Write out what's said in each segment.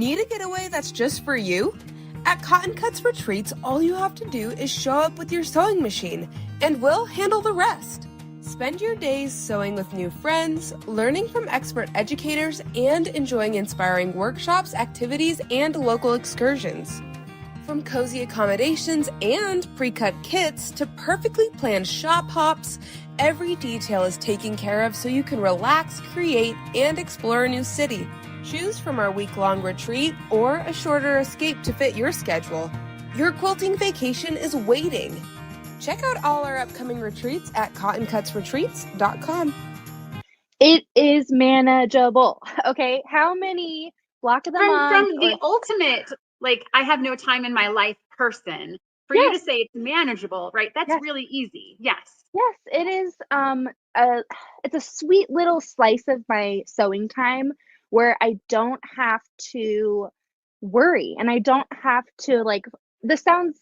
Need a getaway that's just for you? At Cotton Cuts Retreats, all you have to do is show up with your sewing machine, and we'll handle the rest. Spend your days sewing with new friends, learning from expert educators, and enjoying inspiring workshops, activities, and local excursions. From cozy accommodations and pre-cut kits to perfectly planned shop hops, every detail is taken care of so you can relax, create, and explore a new city. Choose from our week-long retreat or a shorter escape to fit your schedule. Your quilting vacation is waiting. Check out all our upcoming retreats at cottoncutsretreats.com. It is manageable. Okay, how many block of the month? From the ultimate, like, I have no time in my life person, for you to say it's manageable, right? That's really easy. Yes. Yes, it is. It's a sweet little slice of my sewing time where I don't have to worry and I don't have to, like, this sounds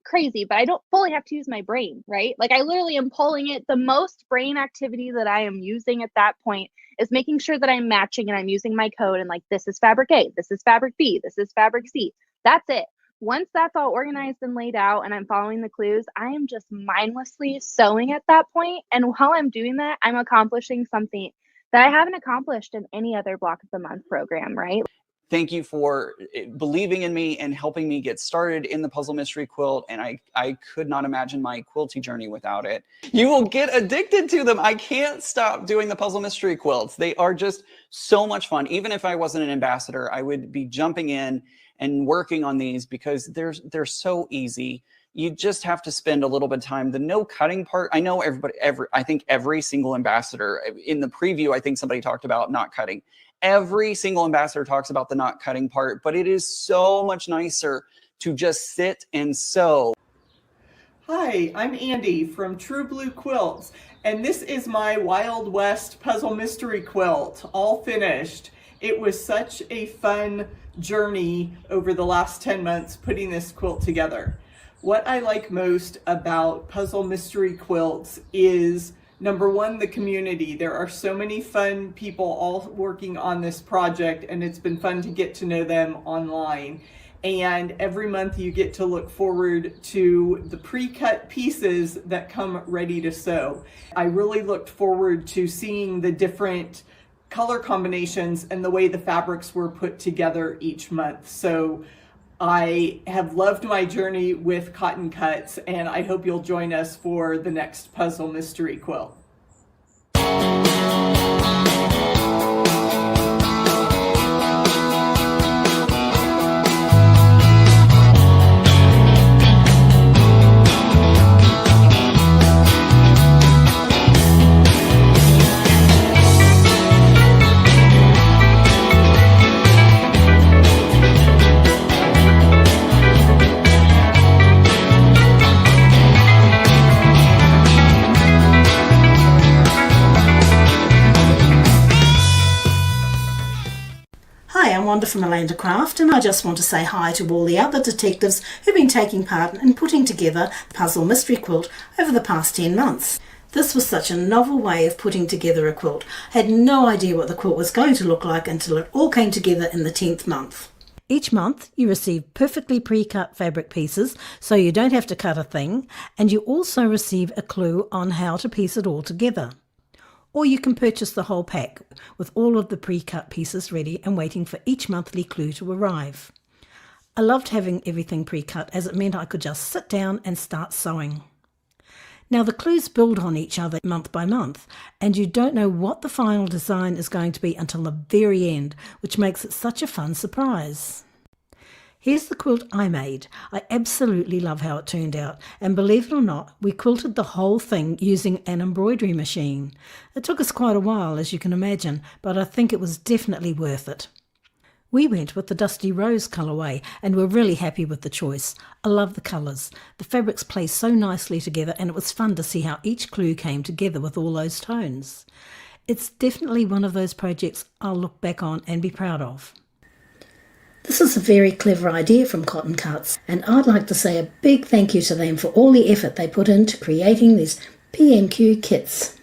crazy, but I don't fully have to use my brain, right? Like, I literally am pulling it. The most brain activity that I am using at that point is making sure that I'm matching and I'm using my code and, like, this is fabric A, this is fabric B, this is fabric C. That's it. Once that's all organized and laid out and I'm following the clues, I am just mindlessly sewing at that point. And while I'm doing that, I'm accomplishing something that I haven't accomplished in any other block of the month program, right? Thank you for believing in me and helping me get started in the Puzzle Mystery Quilt. And I could not imagine my quilting journey without it. You will get addicted to them. I can't stop doing the Puzzle Mystery Quilts. They are just so much fun. Even if I wasn't an ambassador, I would be jumping in and working on these because they're so easy. You just have to spend a little bit of time. The no cutting part, I know I think every single ambassador in the preview, I think somebody talked about not cutting. Every single ambassador talks about the not cutting part, but it is so much nicer to just sit and sew. Hi, I'm Andy from True Blue Quilts, and this is my Wild West Puzzle Mystery Quilt, all finished. It was such a fun journey over the last 10 months putting this quilt together. What I like most about Puzzle Mystery Quilts is, number one, the community. There are so many fun people all working on this project, and it's been fun to get to know them online. And every month you get to look forward to the pre-cut pieces that come ready to sew. I really looked forward to seeing the different color combinations and the way the fabrics were put together each month. So I have loved my journey with Cotton Cuts, and I hope you'll join us for the next Puzzle Mystery Quilt. Wanda from Lyanna Craft, and I just want to say hi to all the other detectives who've been taking part in putting together the Puzzle Mystery Quilt over the past 10 months. This was such a novel way of putting together a quilt. I had no idea what the quilt was going to look like until it all came together in the 10th month. Each month you receive perfectly pre-cut fabric pieces so you don't have to cut a thing, and you also receive a clue on how to piece it all together. Or you can purchase the whole pack with all of the pre-cut pieces ready and waiting for each monthly clue to arrive. I loved having everything pre-cut as it meant I could just sit down and start sewing. Now the clues build on each other month by month, and you don't know what the final design is going to be until the very end, which makes it such a fun surprise. Here's the quilt I made. I absolutely love how it turned out, and believe it or not, we quilted the whole thing using an embroidery machine. It took us quite a while, as you can imagine, but I think it was definitely worth it. We went with the Dusty Rose colourway, and we're really happy with the choice. I love the colours. The fabrics play so nicely together, and it was fun to see how each clue came together with all those tones. It's definitely one of those projects I'll look back on and be proud of. This is a very clever idea from Cotton Cuts, and I'd like to say a big thank you to them for all the effort they put into creating these PMQ kits.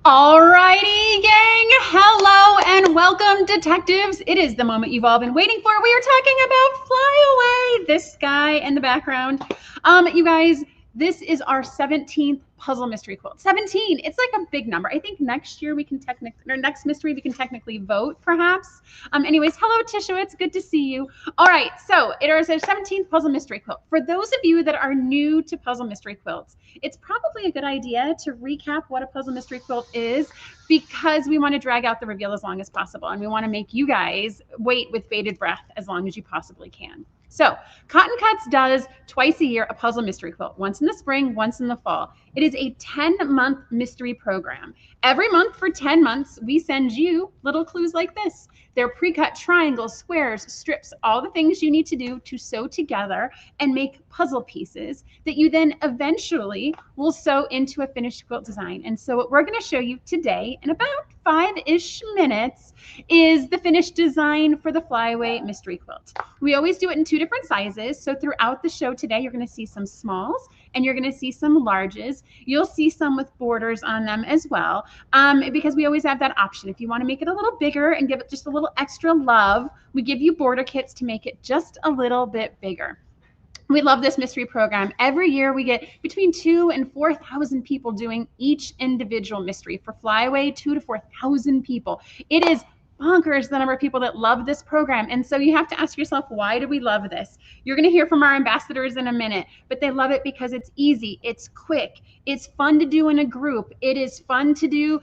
Alrighty, gang. Hello and welcome, detectives. It is the moment you've all been waiting for. We are talking about Flyway, this guy in the background. You guys, this is our 17th puzzle mystery quilt. 17. It's like a big number. I think next year we can next mystery we can technically vote, perhaps. Anyways, hello, Tisha. It's good to see you. All right, so it is our 17th puzzle mystery quilt. For those of you that are new to puzzle mystery quilts, it's probably a good idea to recap what a puzzle mystery quilt is, because we want to drag out the reveal as long as possible, and we want to make you guys wait with bated breath as long as you possibly can. So Cotton Cuts does twice a year a puzzle mystery quilt, once in the spring, once in the fall. It is a 10-month mystery program. Every month for 10 months, we send you little clues like this. They're pre-cut triangles, squares, strips, all the things you need to do to sew together and make puzzle pieces that you then eventually will sew into a finished quilt design. And so what we're going to show you today in about 5-ish minutes is the finished design for the Flyway mystery quilt. We always do it in 2 different sizes. So throughout the show today, you're going to see some smalls and you're going to see some larges. You'll see some with borders on them as well, because we always have that option. If you want to make it a little bigger and give it just a little extra love, we give you border kits to make it just a little bit bigger. We love this mystery program. Every year we get between 2,000 and 4,000 people doing each individual mystery. For Flyway, 2,000 to 4,000 people. It is bonkers the number of people that love this program. And so you have to ask yourself, why do we love this? You're going to hear from our ambassadors in a minute, but they love it because it's easy, it's quick, it's fun to do in a group. It is fun to do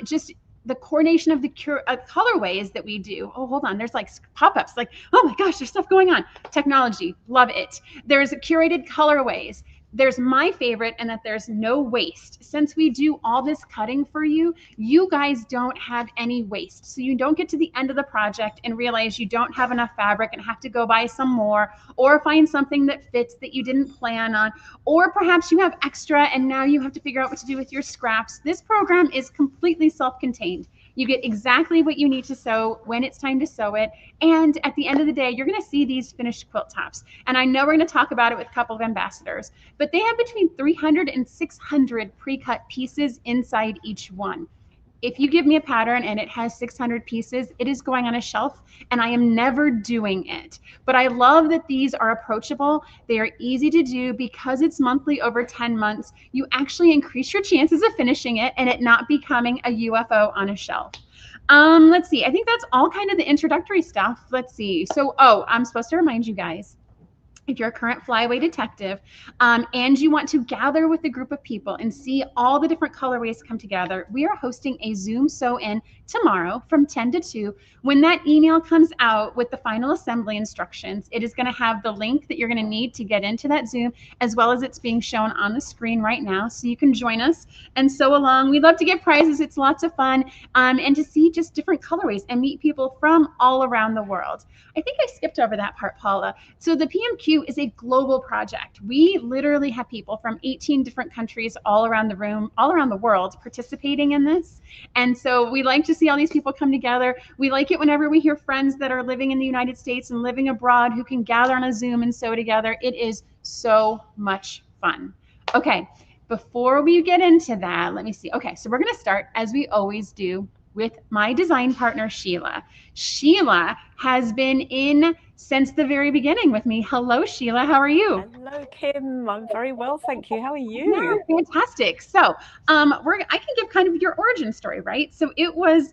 just the coordination of the colorways that we do. Oh, hold on. There's like pop-ups like, oh my gosh, there's stuff going on. Technology, love it. There's curated colorways. There's my favorite, and that there's no waste. Since we do all this cutting for you, you guys don't have any waste. So you don't get to the end of the project and realize you don't have enough fabric and have to go buy some more, or find something that fits that you didn't plan on, or perhaps you have extra and now you have to figure out what to do with your scraps. This program is completely self-contained. You get exactly what you need to sew when it's time to sew it. And at the end of the day, you're going to see these finished quilt tops. And I know we're going to talk about it with a couple of ambassadors, but they have between 300 and 600 pre-cut pieces inside each one. If you give me a pattern and it has 600 pieces, it is going on a shelf, and I am never doing it. But I love that these are approachable. They are easy to do because it's monthly over 10 months. You actually increase your chances of finishing it and it not becoming a UFO on a shelf. Let's see. I think that's all kind of the introductory stuff. Let's see. So, I'm supposed to remind you guys, if you're a current Flyway detective and you want to gather with a group of people and see all the different colorways come together, we are hosting a Zoom sew-in tomorrow from 10 to 2. When that email comes out with the final assembly instructions, it is going to have the link that you're going to need to get into that Zoom, as well as it's being shown on the screen right now, so you can join us and sew along. We love to give prizes. It's lots of fun, and to see just different colorways and meet people from all around the world. I think I skipped over that part, Paula. So the PMQ is a global project. We literally have people from 18 different countries all around the room, all around the world participating in this. And so we like to see all these people come together. We like it whenever we hear friends that are living in the United States and living abroad who can gather on a Zoom and sew together. It is so much fun. Okay, before we get into that, let me see. Okay, so we're going to start, as we always do, with my design partner, Sheila. Sheila has been in since the very beginning with me. Hello, Sheila. How are you? Hello, Kim. I'm very well, thank you. How are you? Yeah, fantastic. So, I can give kind of your origin story, right? So it was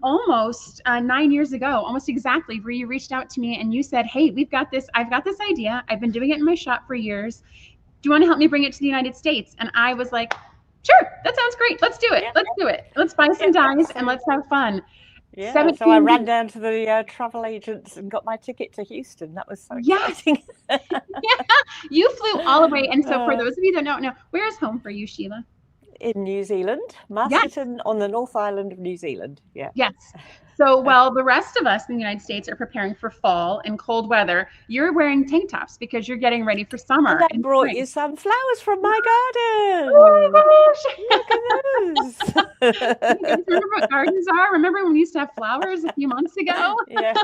almost 9 years ago, almost exactly, where you reached out to me and you said, "Hey, I've got this idea. I've been doing it in my shop for years. Do you want to help me bring it to the United States?" And I was like, "Sure, that sounds great. Let's do it. Let's do it. Let's buy some dies and let's have fun." Yeah, so I ran down to the travel agents and got my ticket to Houston. That was so exciting. Yeah, you flew all the way. And so for those of you that don't know, where is home for you, Sheila? In New Zealand, Masterton on the North Island of New Zealand. Yeah. Yes. So while the rest of us in the United States are preparing for fall and cold weather, you're wearing tank tops because you're getting ready for summer. And I brought you some flowers from my garden. Oh my gosh. Look at this. Remember what gardens are? Remember when we used to have flowers a few months ago? Yeah.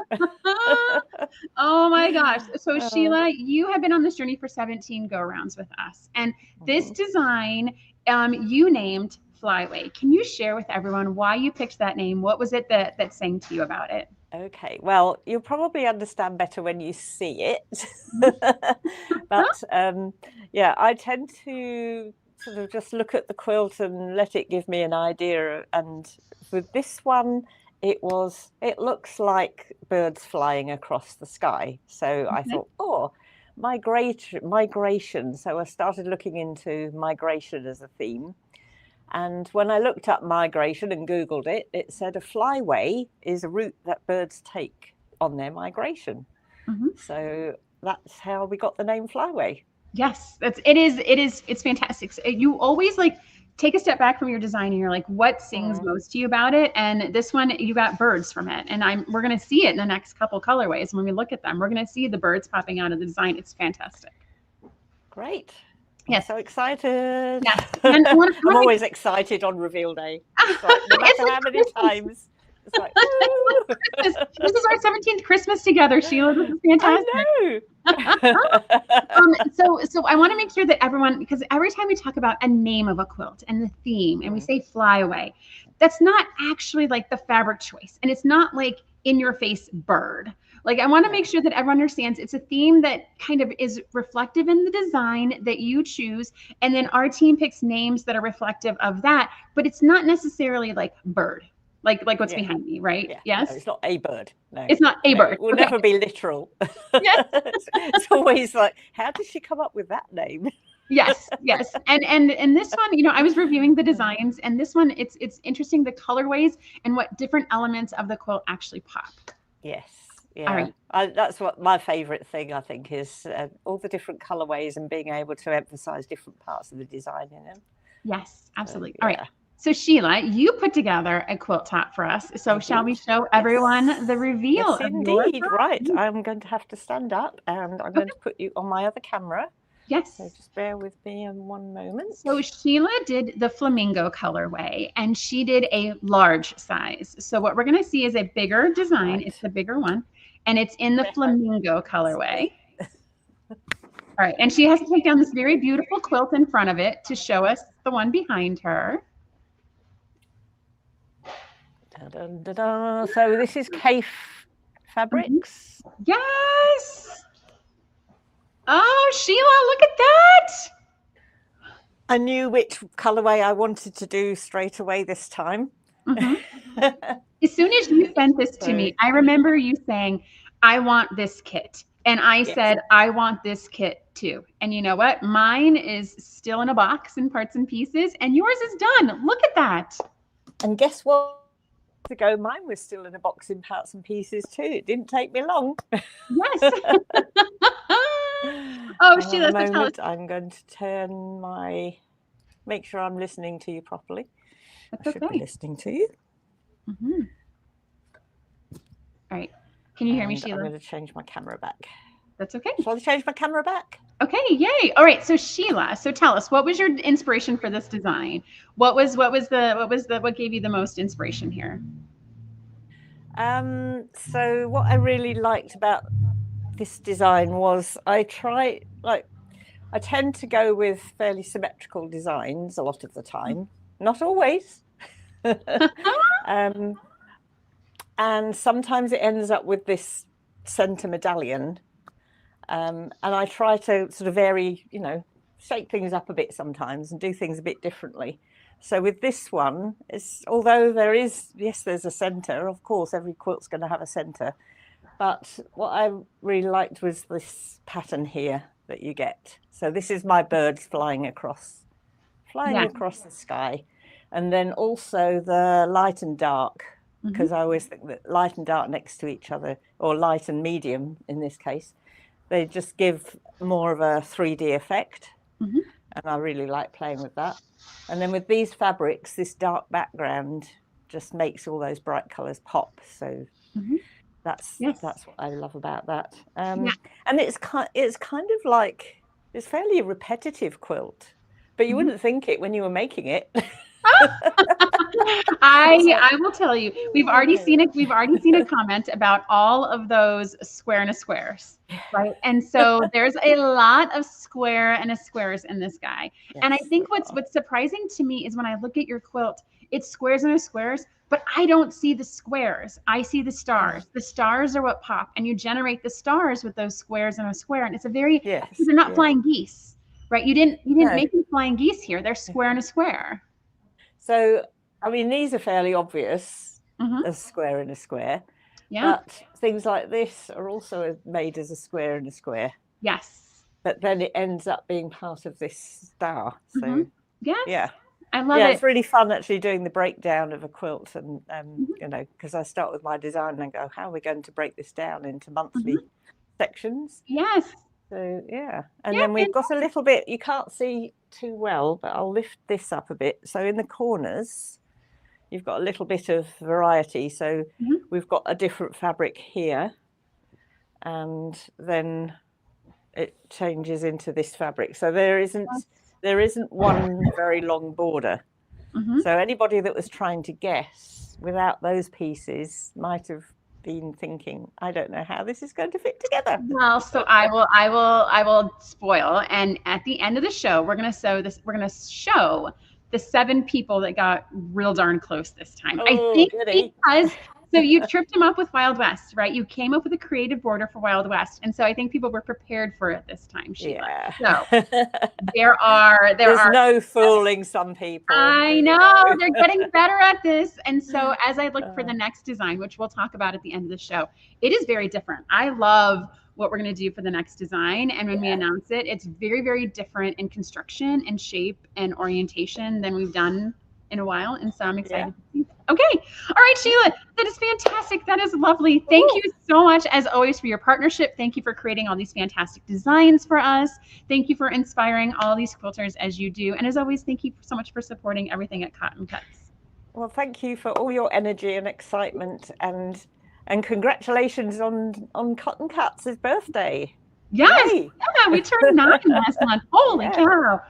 Oh my gosh. So Sheila, you have been on this journey for 17 go-arounds with us. And this design you named Flyway. Can you share with everyone why you picked that name? What was it that sang to you about it? Okay, well, you'll probably understand better when you see it. But yeah, I tend to sort of just look at the quilt and let it give me an idea. And with this one, it looks like birds flying across the sky. So I thought, oh, migration. So I started looking into migration as a theme. And when I looked up migration and Googled it, it said a flyway is a route that birds take on their migration. So that's how we got the name Flyway. Yes, it's fantastic. So you always like take a step back from your design and you're like, what sings most to you about it? And this one, you got birds from it. And we're going to see it in the next couple colorways. When we look at them, we're going to see the birds popping out of the design. It's fantastic. Great. Yes. I'm so excited. Yes. And I'm always excited on reveal day. It's like, no matter how many times. It's like, this is our 17th Christmas together, Sheila. This is fantastic. I know. So I want to make sure that everyone, because every time we talk about a name of a quilt and the theme, and we say Flyway, that's not actually like the fabric choice, and it's not like in your face bird. Like, I want to make sure that everyone understands it's a theme that kind of is reflective in the design that you choose, and then our team picks names that are reflective of that, but it's not necessarily like bird. Like what's behind me, right? Yeah. Yes. No, it's not a bird. No. It's not a bird. It will never be literal. Yes. It's always like, how did she come up with that name? Yes. And this one, you know, I was reviewing the designs, and this one, it's interesting, the colorways and what different elements of the quilt actually pop. Yes. Yeah. All right. That's what my favorite thing, I think, is all the different colorways and being able to emphasize different parts of the design in them. Yes, absolutely. So, All right. So Sheila, you put together a quilt top for us. So shall we show everyone the reveal? Yes, indeed. Right. I'm going to have to stand up, and I'm going to put you on my other camera. Yes. So just bear with me in one moment. So Sheila did the flamingo colorway, and she did a large size. So what we're going to see is a bigger design. It's the bigger one, and it's in the flamingo colorway. All right. And she has to take down this very beautiful quilt in front of it to show us the one behind her. Dun, dun, dun. So this is Kaif Fabrics. Yes. Oh, Sheila, look at that. I knew which colorway I wanted to do straight away this time. As soon as you sent this to me, I remember you saying, I want this kit. And I said, I want this kit too. And you know what? Mine is still in a box in parts and pieces, and yours is done. Look at that. And guess what? Ago, mine was still in a box in parts and pieces too. It didn't take me long. Yes. Oh, Sheila, so tell us. I'm going to make sure I'm listening to you properly. That's I should be listening to you. All right. Can you hear me, Sheila? I'm going to change my camera back. That's okay. Shall I change my camera back? Okay, yay. All right, so Sheila, so tell us, what was your inspiration for this design? What gave you the most inspiration here? So what I really liked about this design was I tend to go with fairly symmetrical designs a lot of the time, not always. And sometimes it ends up with this center medallion. And I try to sort of vary, shake things up a bit sometimes and do things a bit differently. So with this one, although there's a center, of course, every quilt's going to have a center. But what I really liked was this pattern here that you get. So this is my birds flying across the sky. And then also the light and dark, because I always think that light and dark next to each other, or light and medium in this case, they just give more of a 3D effect. And I really like playing with that. And then with these fabrics, this dark background just makes all those bright colors pop. So that's what I love about that. And it's kind of like, it's fairly a repetitive quilt, but you wouldn't think it when you were making it. I will tell you, we've already seen a comment about all of those square and a squares, right? And so there's a lot of square and a squares in this guy. And I think what's surprising to me is when I look at your quilt, it's squares and a squares, but I don't see the squares. I see the stars. The stars are what pop, and you generate the stars with those squares and a square. And it's a very, they're not flying geese, right? You didn't make them flying geese here. They're square and a square. So, I mean, these are fairly obvious, a square and a square. Yeah. But things like this are also made as a square and a square. Yes. But then it ends up being part of this star. So, yeah. I love it. It's really fun actually doing the breakdown of a quilt, and you know, because I start with my design and go, how are we going to break this down into monthly sections? Yes. So and then we've got a little bit, you can't see too well, but I'll lift this up a bit. So in the corners, you've got a little bit of variety. So we've got a different fabric here, and then it changes into this fabric. So there isn't one very long border. So anybody that was trying to guess without those pieces might have been thinking, I don't know how this is going to fit together. Well, so I will spoil. And at the end of the show, we're going to show the 7 people that got real darn close this time. I think because so you tripped them up with Wild West, right? You came up with a creative border for Wild West. And so I think people were prepared for it this time, Sheila. So there's no fooling some people. I know, they're getting better at this. And so as I look for the next design, which we'll talk about at the end of the show, it is very different. I love what we're going to do for the next design. And when we announce it, it's very, very different in construction and shape and orientation than we've done in a while. And so I'm excited to see that. Okay. All right, Sheila, that is fantastic. That is lovely. Thank you so much, as always, for your partnership. Thank you for creating all these fantastic designs for us. Thank you for inspiring all these quilters as you do. And as always, thank you so much for supporting everything at Cotton Cuts. Well, thank you for all your energy and excitement, and congratulations on Cotton Cuts' birthday. Yes, yeah, we turned 9 last month. Holy cow.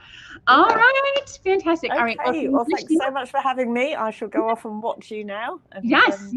All right, fantastic. Okay. All right. Well, thanks so much for having me. I shall go off and watch you now. And, yes,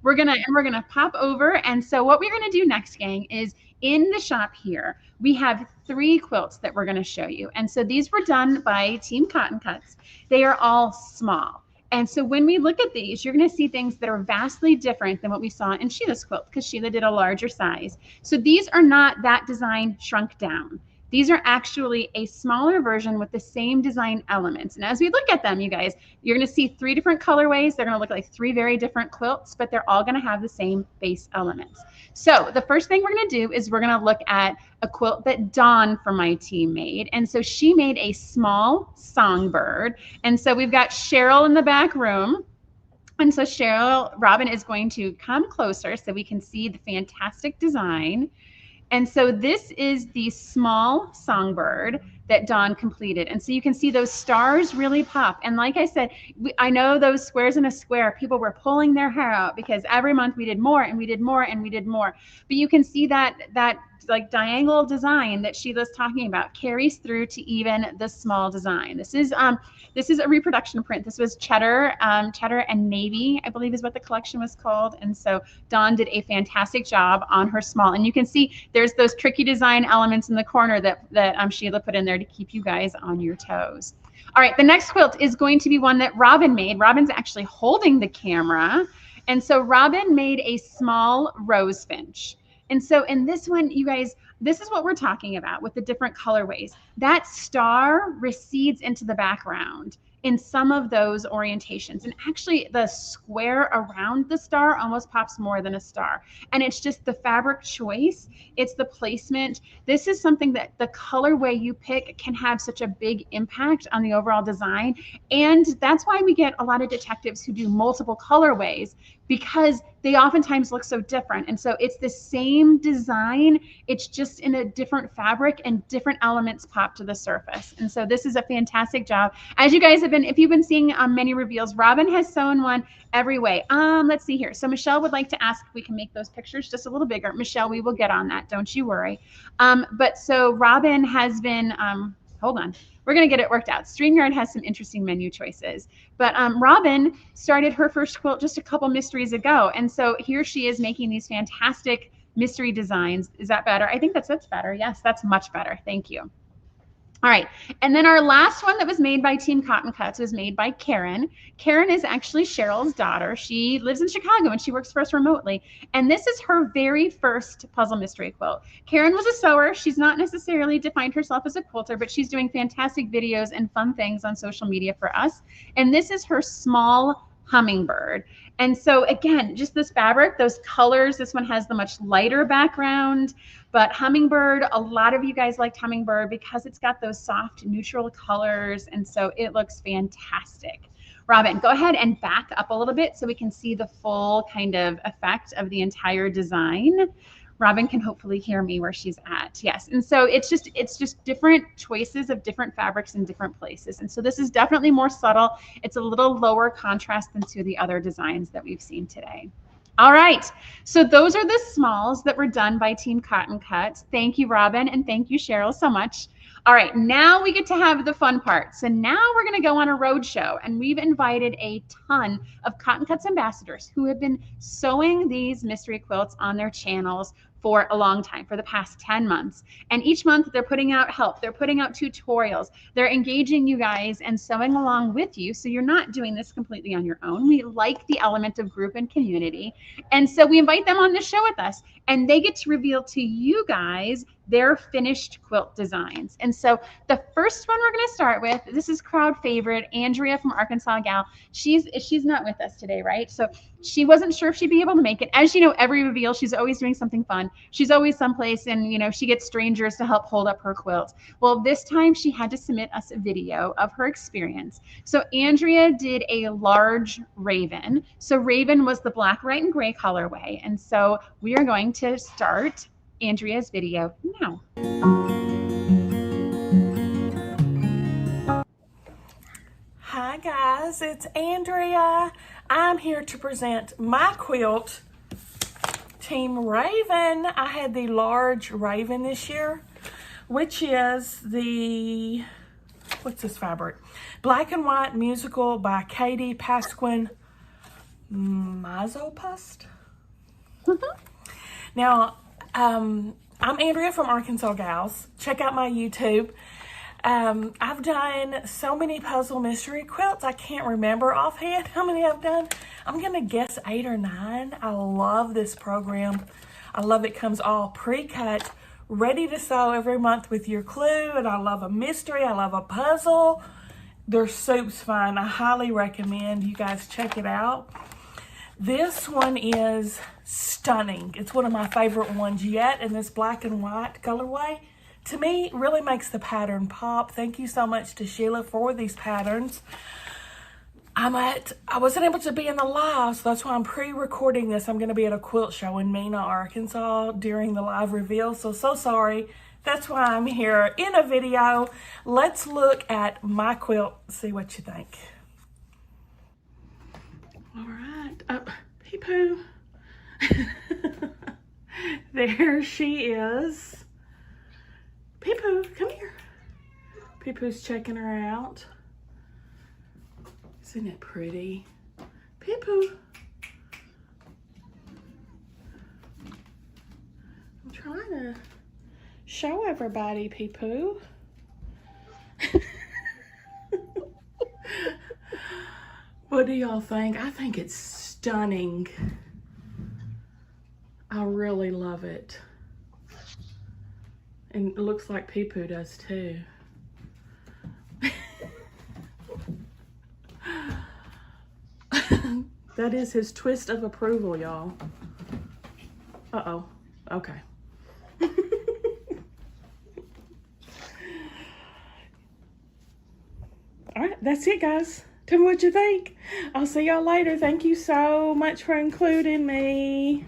We're gonna pop over. And so what we're gonna do next, gang, is in the shop here, we have 3 quilts that we're gonna show you. And so these were done by Team Cotton Cuts. They are all small. And so when we look at these, you're going to see things that are vastly different than what we saw in Sheila's quilt, because Sheila did a larger size. So these are not that design shrunk down. These are actually a smaller version with the same design elements. And as we look at them, you guys, you're going to see 3 different colorways. They're going to look like 3 very different quilts, but they're all going to have the same base elements. So the first thing we're going to do is we're going to look at a quilt that Dawn from my team made. And so she made a small songbird. And so we've got Cheryl in the back room. And so Robin is going to come closer so we can see the fantastic design. And so this is the small songbird that Dawn completed. And so you can see those stars really pop. And like I said, I know those squares in a square, people were pulling their hair out because every month we did more and we did more and we did more. But you can see that like diagonal design that Sheila's talking about carries through to even the small design. This is a reproduction print. This was Cheddar and Navy, I believe is what the collection was called. And so Dawn did a fantastic job on her small. And you can see there's those tricky design elements in the corner that Sheila put in there to keep you guys on your toes. All right, the next quilt is going to be one that Robin made. Robin's actually holding the camera. And so Robin made a small rose finch. And so in this one, you guys, this is what we're talking about with the different colorways. That star recedes into the background in some of those orientations. And actually the square around the star almost pops more than a star. And it's just the fabric choice. It's the placement. This is something that the colorway you pick can have such a big impact on the overall design. And that's why we get a lot of detectives who do multiple colorways, because they oftentimes look so different. And so it's the same design, it's just in a different fabric and different elements pop to the surface. And so this is a fantastic job. As you guys have been, if you've been seeing many reveals, Robin has sewn one every way. Let's see here. So Michelle would like to ask if we can make those pictures just a little bigger. Michelle, we will get on that, don't you worry. But so Robin has been, Hold on. We're going to get it worked out. StreamYard has some interesting menu choices. But Robin started her first quilt just a couple mysteries ago. And so here she is making these fantastic mystery designs. Is that better? I think that's better. Yes, that's much better. Thank you. All right, and then our last one that was made by Team Cotton Cuts was made by Karen. Karen is actually Cheryl's daughter. She lives in Chicago and she works for us remotely. And this is her very first puzzle mystery quilt. Karen was a sewer. She's not necessarily defined herself as a quilter, but she's doing fantastic videos and fun things on social media for us. And this is her small hummingbird. And so again, just this fabric, those colors, this one has the much lighter background, but hummingbird, a lot of you guys liked hummingbird because it's got those soft neutral colors. And so it looks fantastic. Robin, go ahead and back up a little bit so we can see the full kind of effect of the entire design. Robin can hopefully hear me where she's at. Yes. And so it's just different choices of different fabrics in different places. And so this is definitely more subtle. It's a little lower contrast than to the other designs that we've seen today. All right. So those are the smalls that were done by Team Cotton Cut. Thank you, Robin. And thank you, Cheryl, so much. All right, now we get to have the fun part. So now we're going to go on a road show, and we've invited a ton of Cotton Cuts ambassadors who have been sewing these mystery quilts on their channels for a long time, for the past 10 months. And each month they're putting out help, they're putting out tutorials, they're engaging you guys and sewing along with you. So you're not doing this completely on your own. We like the element of group and community. And so we invite them on the show with us, and they get to reveal to you guys their finished quilt designs. And so the first one we're going to start with, this is crowd favorite, Andrea from Arkansas Gal. She's not with us today, right? So she wasn't sure if she'd be able to make it. As you know, every reveal, she's always doing something fun. She's always someplace, and you know, she gets strangers to help hold up her quilt. Well, this time she had to submit us a video of her experience. So Andrea did a large raven. So raven was the black, white, and gray colorway. And so we are going to start Andrea's video now. Hi guys, it's Andrea. I'm here to present my quilt, Team Raven. I had the large Raven this year, which is the, what's this fabric? Black and White Musical by Katie Pasquin Mazopust. Now, I'm Andrea from Arkansas Gals. Check out my YouTube. I've done so many puzzle mystery quilts. I can't remember offhand how many I've done. I'm going to guess 8 or 9. I love this program. I love it. Comes all pre-cut, ready to sew every month with your clue. And I love a mystery. I love a puzzle. Their soup's fun. I highly recommend you guys check it out. This one is stunning. It's one of my favorite ones yet in this black and white colorway. To me, it really makes the pattern pop. Thank you so much to Sheila for these patterns. I wasn't able to be in the live, so that's why I'm pre-recording this. I'm going to be at a quilt show in Mena, Arkansas during the live reveal, so sorry. That's why I'm here in a video. Let's look at my quilt, see what you think. All right, Pee-Poo. There she is. Pee-Poo, come here. Pee-Poo's checking her out. Isn't it pretty? Pee-Poo. I'm trying to show everybody, Pee-Poo. What do y'all think? I think it's stunning. I really love it. And it looks like Pee-Poo does too. That is his twist of approval, y'all. Uh-oh. Okay. All right, that's it, guys. Tell me what you think. I'll see y'all later. Thank you so much for including me.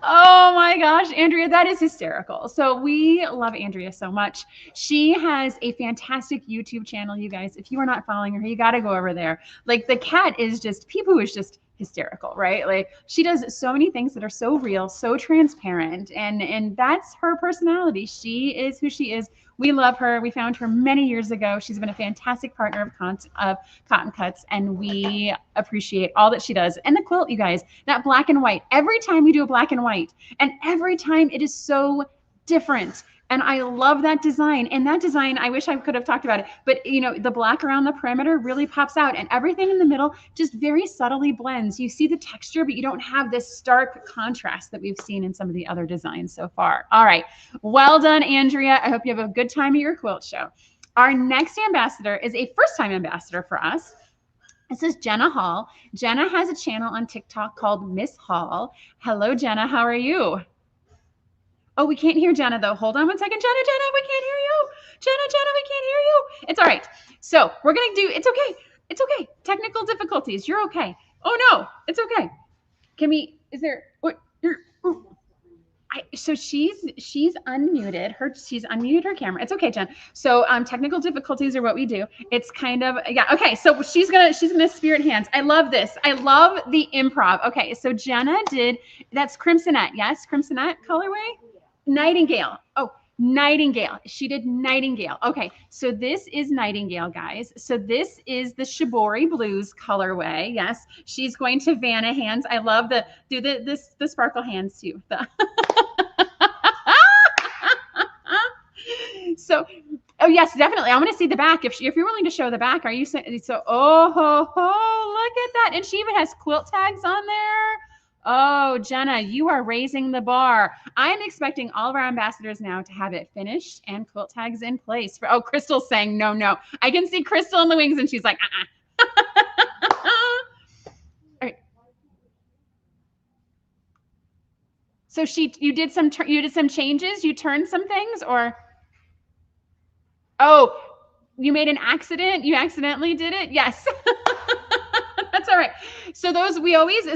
Oh my gosh, Andrea, that is hysterical. So we love Andrea so much. She has a fantastic YouTube channel, you guys. If you are not following her, you got to go over there. Like the cat is just, Pee-Poo is just hysterical, right? Like she does so many things that are so real, so transparent, and that's her personality. She is who she is. We love her. We found her many years ago. She's been a fantastic partner of Cotton Cuts, and we appreciate all that she does. And the quilt, you guys, that black and white, every time we do a black and white, and every time it is so different. And I love that design. And that design, I wish I could have talked about it, but you know, the black around the perimeter really pops out, and everything in the middle just very subtly blends. You see the texture, but you don't have this stark contrast that we've seen in some of the other designs so far. All right. Well done, Andrea. I hope you have a good time at your quilt show. Our next ambassador is a first-time ambassador for us. This is Jenna Hall. Jenna has a channel on TikTok called Miss Hall. Hello, Jenna. How are you? Oh, we can't hear Jenna though. Hold on one second. Jenna, we can't hear you. Jenna, we can't hear you. It's all right. So we're going to do, it's okay. It's okay. Technical difficulties. You're okay. Oh no, it's okay. Can we, is there, what, so she's unmuted she's unmuted her camera. It's okay, Jen. So technical difficulties are what we do. It's kind of, yeah. Okay. So she's gonna spirit hands. I love this. I love the improv. Okay. So Jenna did, that's Crimsonette. Yes. Crimsonette colorway. Nightingale. Oh, Nightingale. She did Nightingale. Okay, so this is Nightingale, guys. So this is the Shibori Blues colorway. Yes, she's going to Vanna hands. I love the sparkle hands too. So, oh yes, definitely. I want to see the back. If you're willing to show the back, are you saying so? Oh, look at that! And she even has quilt tags on there. Oh, Jenna, you are raising the bar. I'm expecting all of our ambassadors now to have it finished and quilt tags in place. Oh, Crystal's saying no. I can see Crystal in the wings, and she's like, All right. So you did some changes. You turned some things, or oh, you made an accident. You accidentally did it. Yes. That's all right. So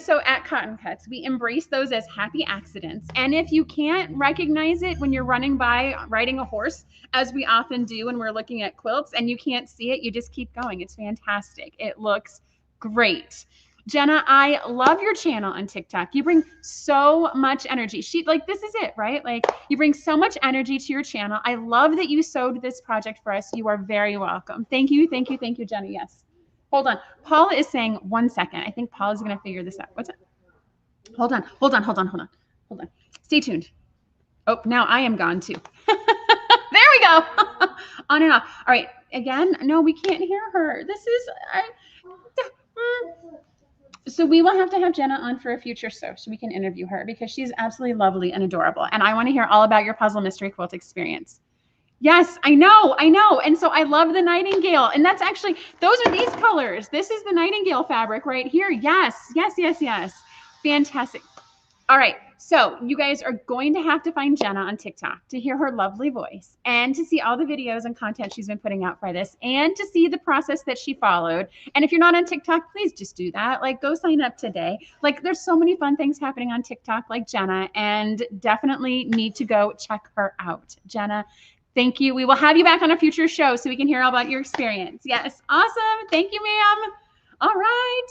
so at Cotton Cuts, we embrace those as happy accidents. And if you can't recognize it when you're running by riding a horse, as we often do when we're looking at quilts, and you can't see it, you just keep going. It's fantastic. It looks great. Jenna, I love your channel on TikTok. You bring so much energy. This is it, right? Like you bring so much energy to your channel. I love that you sewed this project for us. You are very welcome. Thank you, Jenna. Yes. Hold on. Paula is saying 1 second. I think Paula's going to figure this out. What's it? Hold on. Stay tuned. Oh, now I am gone too. There we go. On and off. All right. Again, no, we can't hear her. This is... So we will have to have Jenna on for a future show so we can interview her because she's absolutely lovely and adorable. And I want to hear all about your puzzle mystery quilt experience. Yes, I know. And so I love the Nightingale. And that's actually, those are these colors. This is the Nightingale fabric right here. Yes. Fantastic. All right. So you guys are going to have to find Jenna on TikTok to hear her lovely voice and to see all the videos and content she's been putting out for this and to see the process that she followed. And if you're not on TikTok, please just do that. Like go sign up today. Like there's so many fun things happening on TikTok like Jenna, and definitely need to go check her out. Jenna, thank you. We will have you back on a future show so we can hear all about your experience. Yes. Awesome. Thank you, ma'am. All right.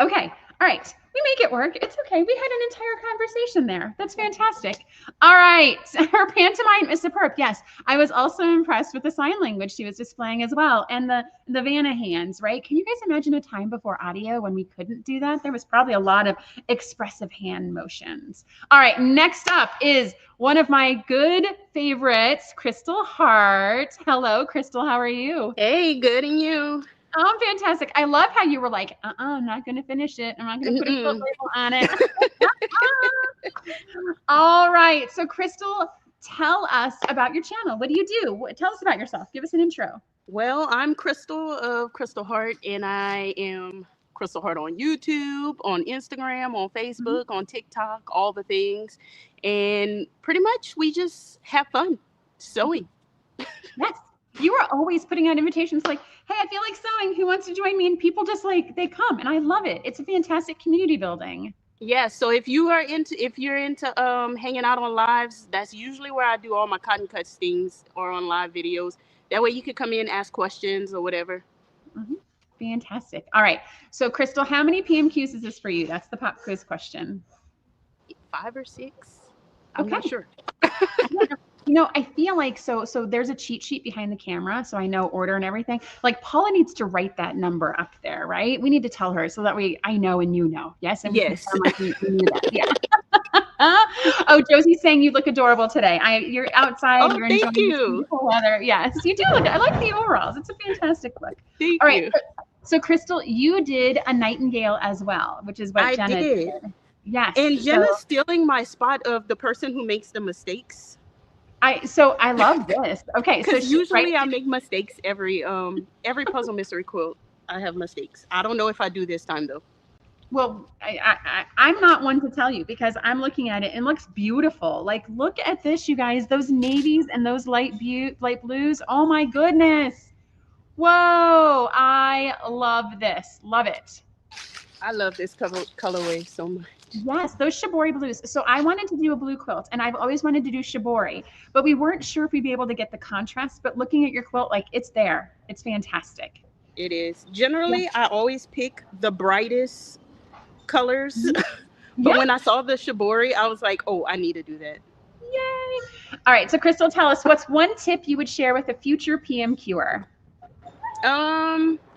Okay. All right. We make it work. It's okay. We had an entire conversation there. That's fantastic. All right. Her pantomime is superb. Yes. I was also impressed with the sign language she was displaying as well. And the Vanna hands, right? Can you guys imagine a time before audio when we couldn't do that? There was probably a lot of expressive hand motions. All right. Next up is one of my good favorites, Crystal Hart. Hello, Crystal. How are you? Hey, good, and you? Oh, fantastic. I love how you were like, I'm not going to finish it. I'm not going to put a quilt label on it. All right. So Crystal, tell us about your channel. What do you do? Tell us about yourself. Give us an intro. Well, I'm Crystal of Crystal Hart, and I am Crystal Hart on YouTube, on Instagram, on Facebook, on TikTok, all the things. And pretty much we just have fun sewing. Yes. You are always putting out invitations like, hey, I feel like sewing. Who wants to join me? And people just like, they come, and I love it. It's a fantastic community building. Yeah. So if you're into hanging out on lives, that's usually where I do all my Cotton Cuts things, or on live videos. That way you could come in, ask questions or whatever. Fantastic. All right. So Crystal, how many PMQs is this for you? That's the pop quiz question. 5 or 6. I'm Okay. not sure. You know, I feel like so there's a cheat sheet behind the camera, so I know order and everything. Like Paula needs to write that number up there, right? We need to tell her so that way I know and you know. Yes. And Yes. we knew that. Yeah. Oh, Josie's saying you look adorable today. You're outside. Oh, You're thank enjoying you. this beautiful weather. Yes, you do look. I like the overalls. It's a fantastic look. Thank All right. you. So Crystal, you did a nightingale as well, which is what I Jenna did. Yes. And Jenna's stealing my spot of the person who makes the mistakes. I love this. Okay, so Because usually I make mistakes every puzzle mystery quilt. I have mistakes. I don't know if I do this time though. Well, I'm not one to tell you because I'm looking at it and it looks beautiful. Like, look at this, you guys. Those navies and those light blues. Oh my goodness. Whoa, I love this. Love it. I love this colorway so much. Yes, those shibori blues. So I wanted to do a blue quilt and I've always wanted to do shibori, but we weren't sure if we'd be able to get the contrast, but looking at your quilt, like it's there. It's fantastic. It is. Generally, I always pick the brightest colors. But when I saw the shibori, I was like, oh, I need to do that. Yay. All right. So Crystal, tell us, what's one tip you would share with a future PMQer?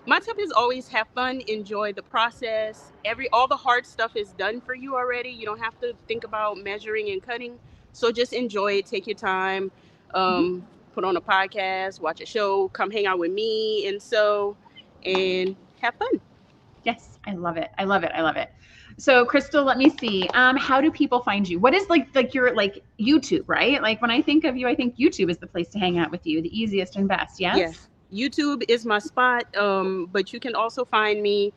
My tip is always have fun, enjoy the process. All the hard stuff is done for you already. You don't have to think about measuring and cutting. So just enjoy it, take your time, put on a podcast, watch a show, come hang out with me and have fun. Yes, I love it. I love it. I love it. So Crystal, let me see. How do people find you? What is like your YouTube, right? Like when I think of you, I think YouTube is the place to hang out with you, the easiest and best. Yes. Yes. YouTube is my spot, but you can also find me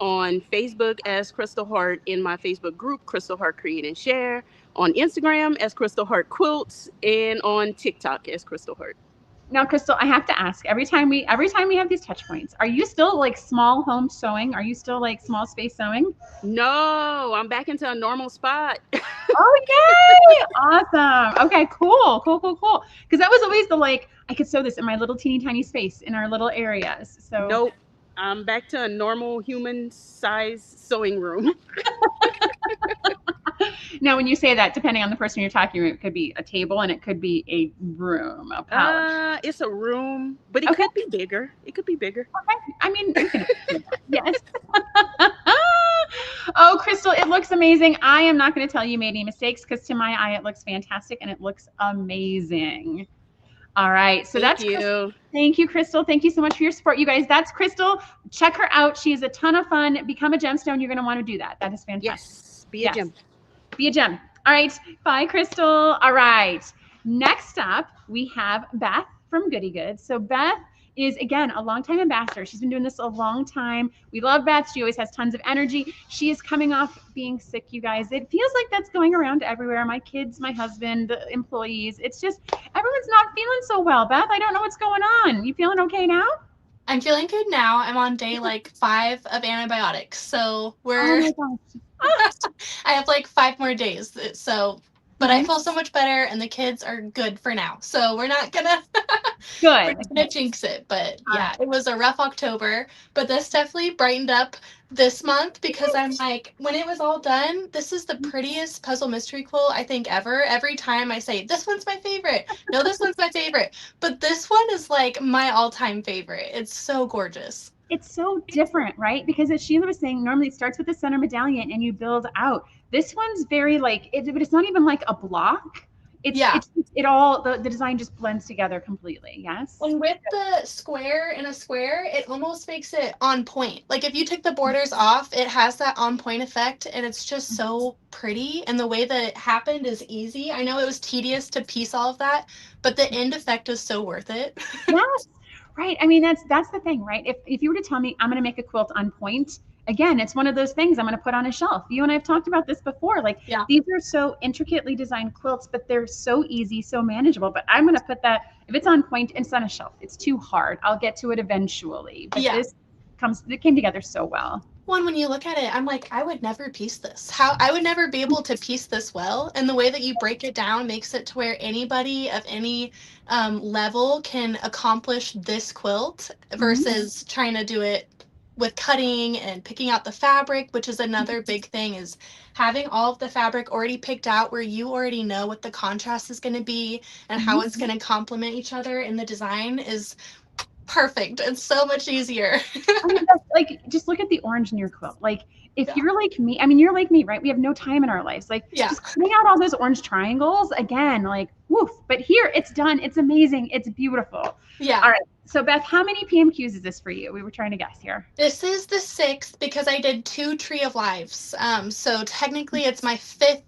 on Facebook as Crystal Hart in my Facebook group, Crystal Hart Create and Share, on Instagram as Crystal Hart Quilts, and on TikTok as Crystal Hart. Now, Crystal, I have to ask, every time we have these touch points, are you still like small home sewing? Are you still like small space sewing? No, I'm back into a normal spot. Oh, yay! Awesome. Okay, cool. Because that was always I could sew this in my little teeny tiny space in our little areas. So nope, I'm back to a normal human size sewing room. Now, when you say that, depending on the person you're talking to, it could be a table and it could be a room, a pallet. It's a room, but it could be bigger. It could be bigger. Okay. I mean, you can yes. Oh, Crystal, it looks amazing. I am not going to tell you made any mistakes because to my eye, it looks fantastic and it looks amazing. All right. So Thank you. Thank you, Crystal. Thank you so much for your support, you guys. That's Crystal. Check her out. She is a ton of fun. Become a gemstone. You're going to want to do that. That is fantastic. Yes. Be a gem. Be a gem. All right. Bye, Crystal. All right. Next up, we have Beth from Goody Goods. So Beth is, again, a longtime ambassador. She's been doing this a long time. We love Beth. She always has tons of energy. She is coming off being sick, you guys. It feels like that's going around everywhere. My kids, my husband, the employees. It's just, everyone's not feeling so well. Beth, I don't know what's going on. You feeling okay now? I'm feeling good now. I'm on day 5 of antibiotics. So we're, oh my gosh. I have 5 more days. So, but I feel so much better and the kids are good for now. So we're not gonna, we're not gonna jinx it. But yeah, it was a rough October, but this definitely brightened up this month because I'm when it was all done, this is the prettiest puzzle mystery quilt I think ever. Every time I say, this one's my favorite. No, this one's my favorite. But this one is my all-time favorite. It's so gorgeous. It's so different, right? Because as Sheila was saying, normally it starts with the center medallion and you build out. This one's very but it's not even like a block. It all, the design just blends together completely. Yes. And with the square in a square, it almost makes it on point. If you take the borders off, it has that on point effect and it's just so pretty. And the way that it happened is easy. I know it was tedious to piece all of that, but the end effect is so worth it. Yes. Right. I mean, that's the thing, right? If you were to tell me I'm going to make a quilt on point, again, it's one of those things I'm going to put on a shelf. You and I have talked about this before. These are so intricately designed quilts, but they're so easy, so manageable. But I'm going to put that, if it's on point, it's on a shelf. It's too hard. I'll get to it eventually. But it came together so well. One, when you look at it, I'm I would never piece this. I would never be able to piece this well. And the way that you break it down makes it to where anybody of any level can accomplish this quilt versus trying to do it with cutting and picking out the fabric, which is another big thing, is having all of the fabric already picked out where you already know what the contrast is going to be and how it's going to complement each other in the design is perfect. It's so much easier. I mean, like, just look at the orange in your quilt. Like, if you're like me, I mean, you're like me, right? We have no time in our lives. Like, just cutting out all those orange triangles again, like, woof. But here, it's done. It's amazing. It's beautiful. Yeah. All right. So, Beth, how many PMQs is this for you? We were trying to guess here. This is the 6th because I did 2 Tree of Lives. So technically it's my 5th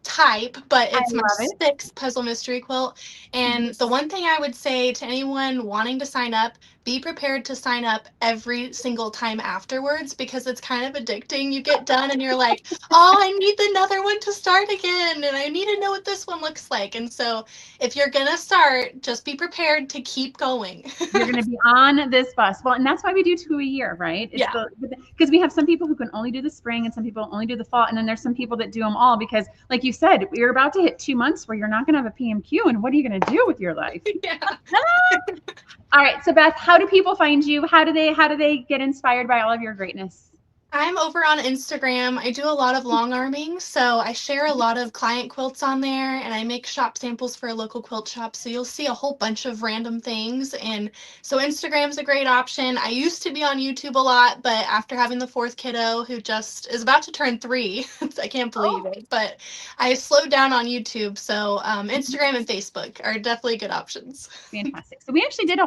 type, but it's my 6th puzzle mystery quilt. And the one thing I would say to anyone wanting to sign up, be prepared to sign up every single time afterwards because it's kind of addicting. You get done and you're like, oh, I need another one to start again. And I need to know what this one looks like. And so if you're going to start, just be prepared to keep going. You're going to be on this bus. Well, and that's why we do 2 a year, right? It's because we have some people who can only do the spring and some people only do the fall. And then there's some people that do them all because, like you said, you're about to hit 2 months where you're not going to have a PMQ. And what are you going to do with your life? All right. So Beth, how do people find you? How do they get inspired by all of your greatness? I'm over on Instagram. I do a lot of long arming, so I share a lot of client quilts on there, and I make shop samples for a local quilt shop, so you'll see a whole bunch of random things. And so Instagram's a great option. I used to be on YouTube a lot, but after having the 4th kiddo who just is about to turn 3, I can't believe it, but I slowed down on YouTube. So Instagram and Facebook are definitely good options. Fantastic. So we actually did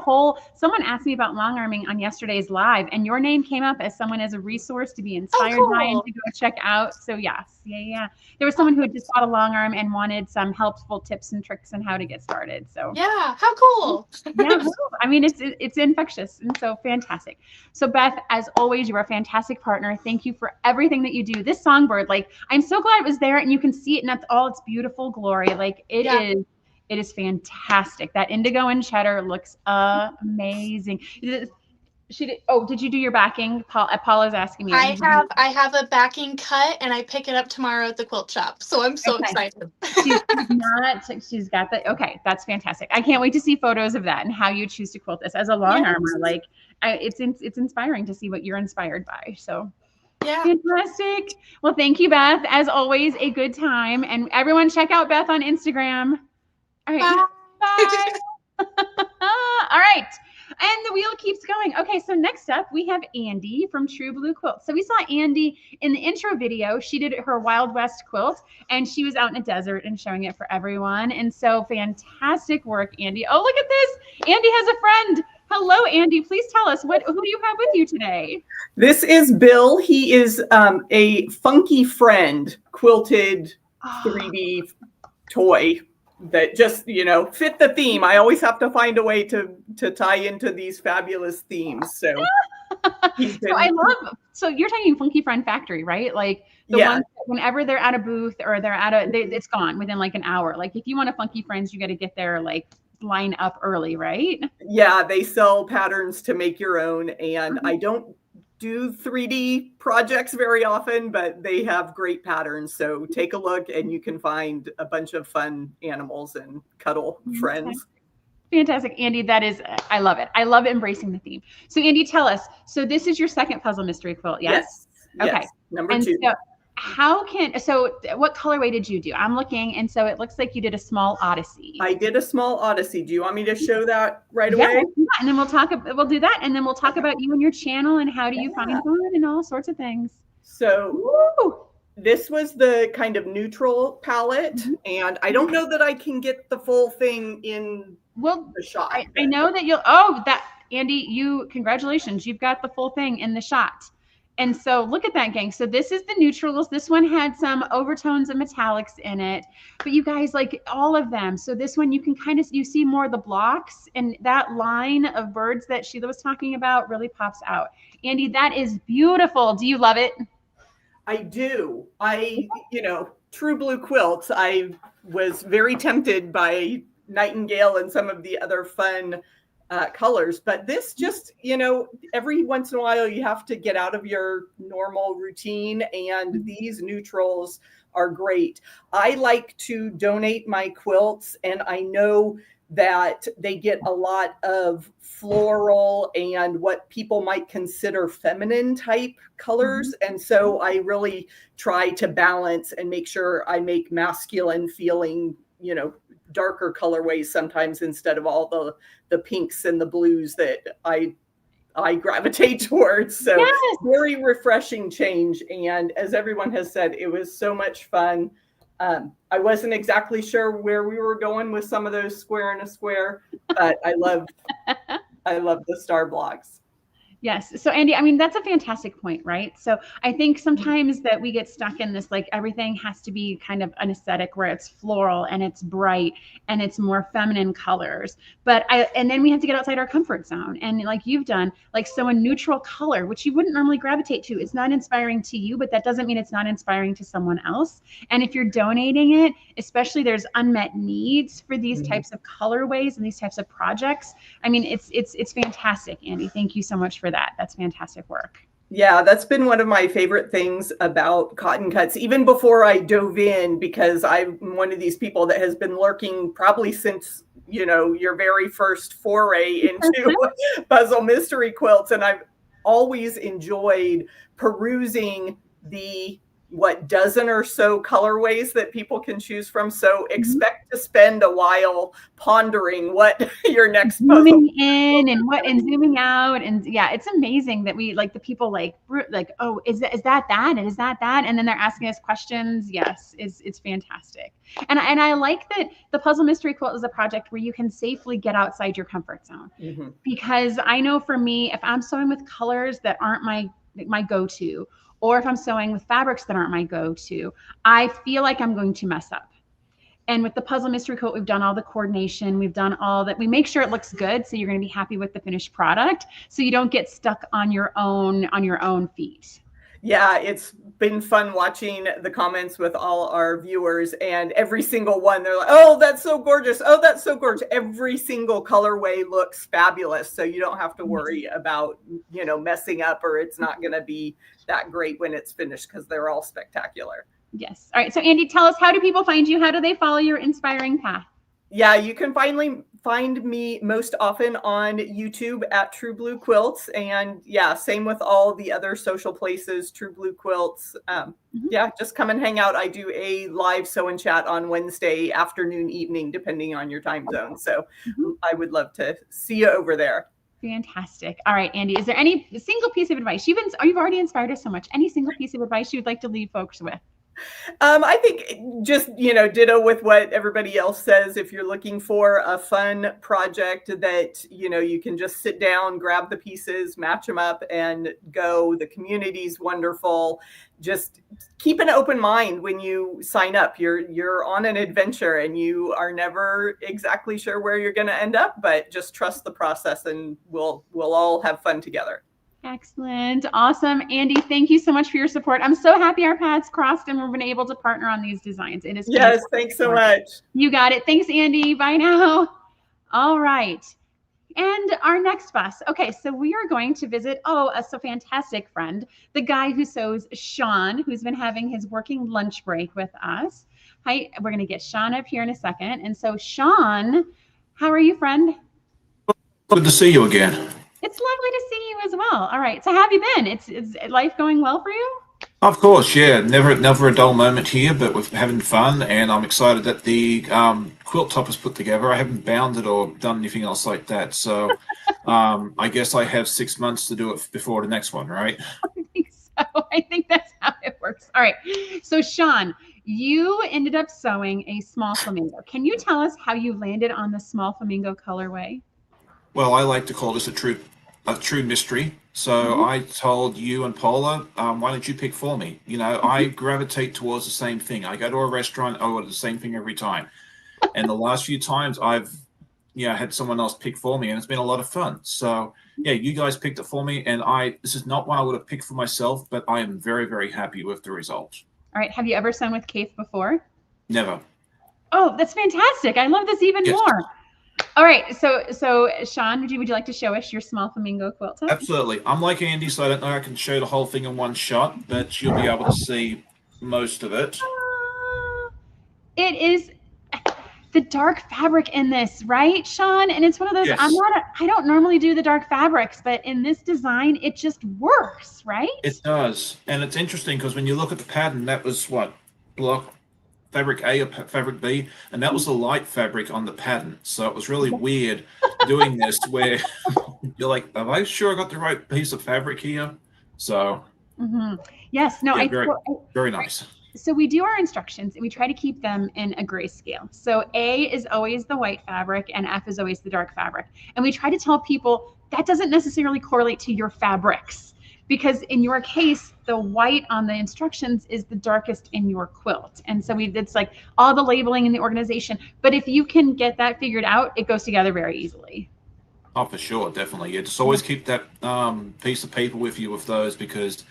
someone asked me about long arming on yesterday's live, and your name came up as someone as a resource to be inspired by and to go check out. So yes, there was someone who had just bought a long arm and wanted some helpful tips and tricks on how to get started. So yeah, how cool. I mean, it's infectious and so fantastic. So Beth, as always, you're a fantastic partner. Thank you for everything that you do. This songbird, like, I'm so glad it was there and you can see it in all its beautiful glory. Like it is fantastic. That indigo and cheddar looks amazing. Did you do your backing? Paula's asking me. I have a backing cut and I pick it up tomorrow at the quilt shop. So I'm so excited. She's got that. Okay, that's fantastic. I can't wait to see photos of that and how you choose to quilt this as a long armor. Like it's inspiring to see what you're inspired by. So fantastic. Well, thank you, Beth. As always, a good time. And everyone check out Beth on Instagram. All right. Bye. All right. And the wheel keeps going. Okay, so next up we have Andy from True Blue Quilt. So we saw Andy in the intro video. She did her Wild West quilt and she was out in a desert and showing it for everyone. And so fantastic work, Andy. Oh, look at this. Andy has a friend. Hello, Andy. Please tell us, who do you have with you today? This is Bill. He is a funky friend quilted 3D toy that just, fit the theme. I always have to find a way to tie into these fabulous themes. So, so you're talking Funky Friend Factory, right? Like the ones that whenever they're at a booth or it's gone within like an hour. Like if you want a Funky Friends, you got to get there, like line up early, right? Yeah, they sell patterns to make your own. And I don't do 3D projects very often, but they have great patterns. So take a look and you can find a bunch of fun animals and cuddle friends. Fantastic, Andy. I love it. I love embracing the theme. So Andy, tell us, so this is your second puzzle mystery quilt, yes? Okay. Yes, number 2. So what colorway did you do? I'm looking, and so it looks like you did a small Odyssey. I did a small Odyssey. Do you want me to show that right away? Yeah, and then we'll do that, and then we'll talk about you and your channel and how do you find fun and all sorts of things. So this was the kind of neutral palette, and I don't know that I can get the full thing in the shot. I know that Andy, congratulations, you've got the full thing in the shot. And so look at that, gang. So this is the neutrals. This one had some overtones and metallics in it, but you guys, like all of them. So this one, you can you see more of the blocks, and that line of birds that Sheila was talking about really pops out. Andy, that is beautiful. Do you love it? I do. True Blue Quilts, I was very tempted by Nightingale and some of the other fun colors, but this just, every once in a while you have to get out of your normal routine, and these neutrals are great. I like to donate my quilts, and I know that they get a lot of floral and what people might consider feminine type colors. And so I really try to balance and make sure I make masculine feeling, you know, darker colorways sometimes instead of all the pinks and the blues that I gravitate towards. So very refreshing change. And as everyone has said, it was so much fun. I wasn't exactly sure where we were going with some of those square and a square, but I love the star blocks. Yes. So Andy, I mean, that's a fantastic point, right? So I think sometimes that we get stuck in this, like everything has to be kind of an aesthetic where it's floral and it's bright and it's more feminine colors. And then we have to get outside our comfort zone. And like you've done, like, so a neutral color, which you wouldn't normally gravitate to, is not inspiring to you, but that doesn't mean it's not inspiring to someone else. And if you're donating it, especially there's unmet needs for these types of colorways and these types of projects. I mean, it's fantastic, Andy. Thank you so much for that. That's fantastic work. Yeah, that's been one of my favorite things about Cotton Cuts, even before I dove in, because I'm one of these people that has been lurking probably since, you know, your very first foray into puzzle mystery quilts. And I've always enjoyed perusing the dozen or so colorways that people can choose from. So expect to spend a while pondering what your next zooming in and zooming out. And yeah, it's amazing that we, like, the people like, oh, is that and is that and then they're asking us questions. Yes, it's fantastic. And I like that the Puzzle Mystery Quilt is a project where you can safely get outside your comfort zone. Because I know for me, if I'm sewing with colors that aren't my go-to, or if I'm sewing with fabrics that aren't my go-to, I feel like I'm going to mess up. And with the Puzzle Mystery Quilt, we've done all the coordination. We've done all that. We make sure it looks good, so you're going to be happy with the finished product, so you don't get stuck on your own feet. Yeah, it's been fun watching the comments with all our viewers, and every single one, they're like, oh, that's so gorgeous. Oh, that's so gorgeous. Every single colorway looks fabulous. So you don't have to worry about, you know, messing up, or it's not going to be that great when it's finished, because they're all spectacular. Yes. All right. So Andy, tell us, how do people find you? How do they follow your inspiring path? Yeah, you can finally find me most often on YouTube at True Blue Quilts. And yeah, same with all the other social places, True Blue Quilts. Yeah, just come and hang out. I do a live sew and chat on Wednesday afternoon, evening, depending on your time zone. So I would love to see you over there. Fantastic. All right, Andy, is there any single piece of advice? You've already inspired us so much. Any single piece of advice you would like to leave folks with? I think just, you know, ditto with what everybody else says. If you're looking for a fun project that, you know, you can just sit down, grab the pieces, match them up and go. The community's wonderful. Just keep an open mind when you sign up. You're on an adventure and you are never exactly sure where you're going to end up, but just trust the process and we'll all have fun together. Excellent. Awesome. Andy, thank you so much for your support. I'm so happy our paths crossed and we've been able to partner on these designs. It is yes, thanks so much. You got it. Thanks, Andy. Bye now. All right. And our next bus. Okay, so we are going to visit, a so fantastic friend, the guy who sews, Shawn, who's been having his working lunch break with us. Hi, we're going to get Shawn up here in a second. And so, Shawn, how are you, friend? Good to see you again. It's lovely to see you as well. All right. So how have you been? Is life going well for you? Of course, yeah. Never a dull moment here, but we're having fun, and I'm excited that the quilt top is put together. I haven't bound it or done anything else like that, so I guess I have 6 months to do it before the next one, right? I think so. I think that's how it works. All right. So Shawn, you ended up sewing a small flamingo. Can you tell us how you landed on the small flamingo colorway? Well, I like to call this a true mystery. So I told you and Paula, why don't you pick for me? You know, I gravitate towards the same thing. I go to a restaurant, I order the same thing every time. And the last few times I've had someone else pick for me, and it's been a lot of fun. So yeah, you guys picked it for me, and this is not one I would have picked for myself, but I am very, very happy with the result. All right. Have you ever sewn with Kate before? Never. Oh, that's fantastic. I love this even more. All right, so Shawn, would you like to show us your small flamingo quilt top? Absolutely. I'm like Andy, so I don't know I can show the whole thing in one shot, but you'll be able to see most of it. It is the dark fabric in this, right, Shawn? And it's one of those, Yes. I don't normally do the dark fabrics, but in this design, it just works, right? It does. And it's interesting because when you look at the pattern, that was what, block fabric A or fabric B, and that was the light fabric on the pattern. So it was really weird doing this where you're like, am I sure I got the right piece of fabric here? So yes, no, yeah, very nice. So we do our instructions and we try to keep them in a grayscale. So A is always the white fabric and F is always the dark fabric. And we try to tell people that doesn't necessarily correlate to your fabrics, because in your case, the white on the instructions is the darkest in your quilt. And so it's like all the labeling in the organization. But if you can get that figured out, it goes together very easily. Oh, for sure, definitely. You just always keep that piece of paper with you with those, because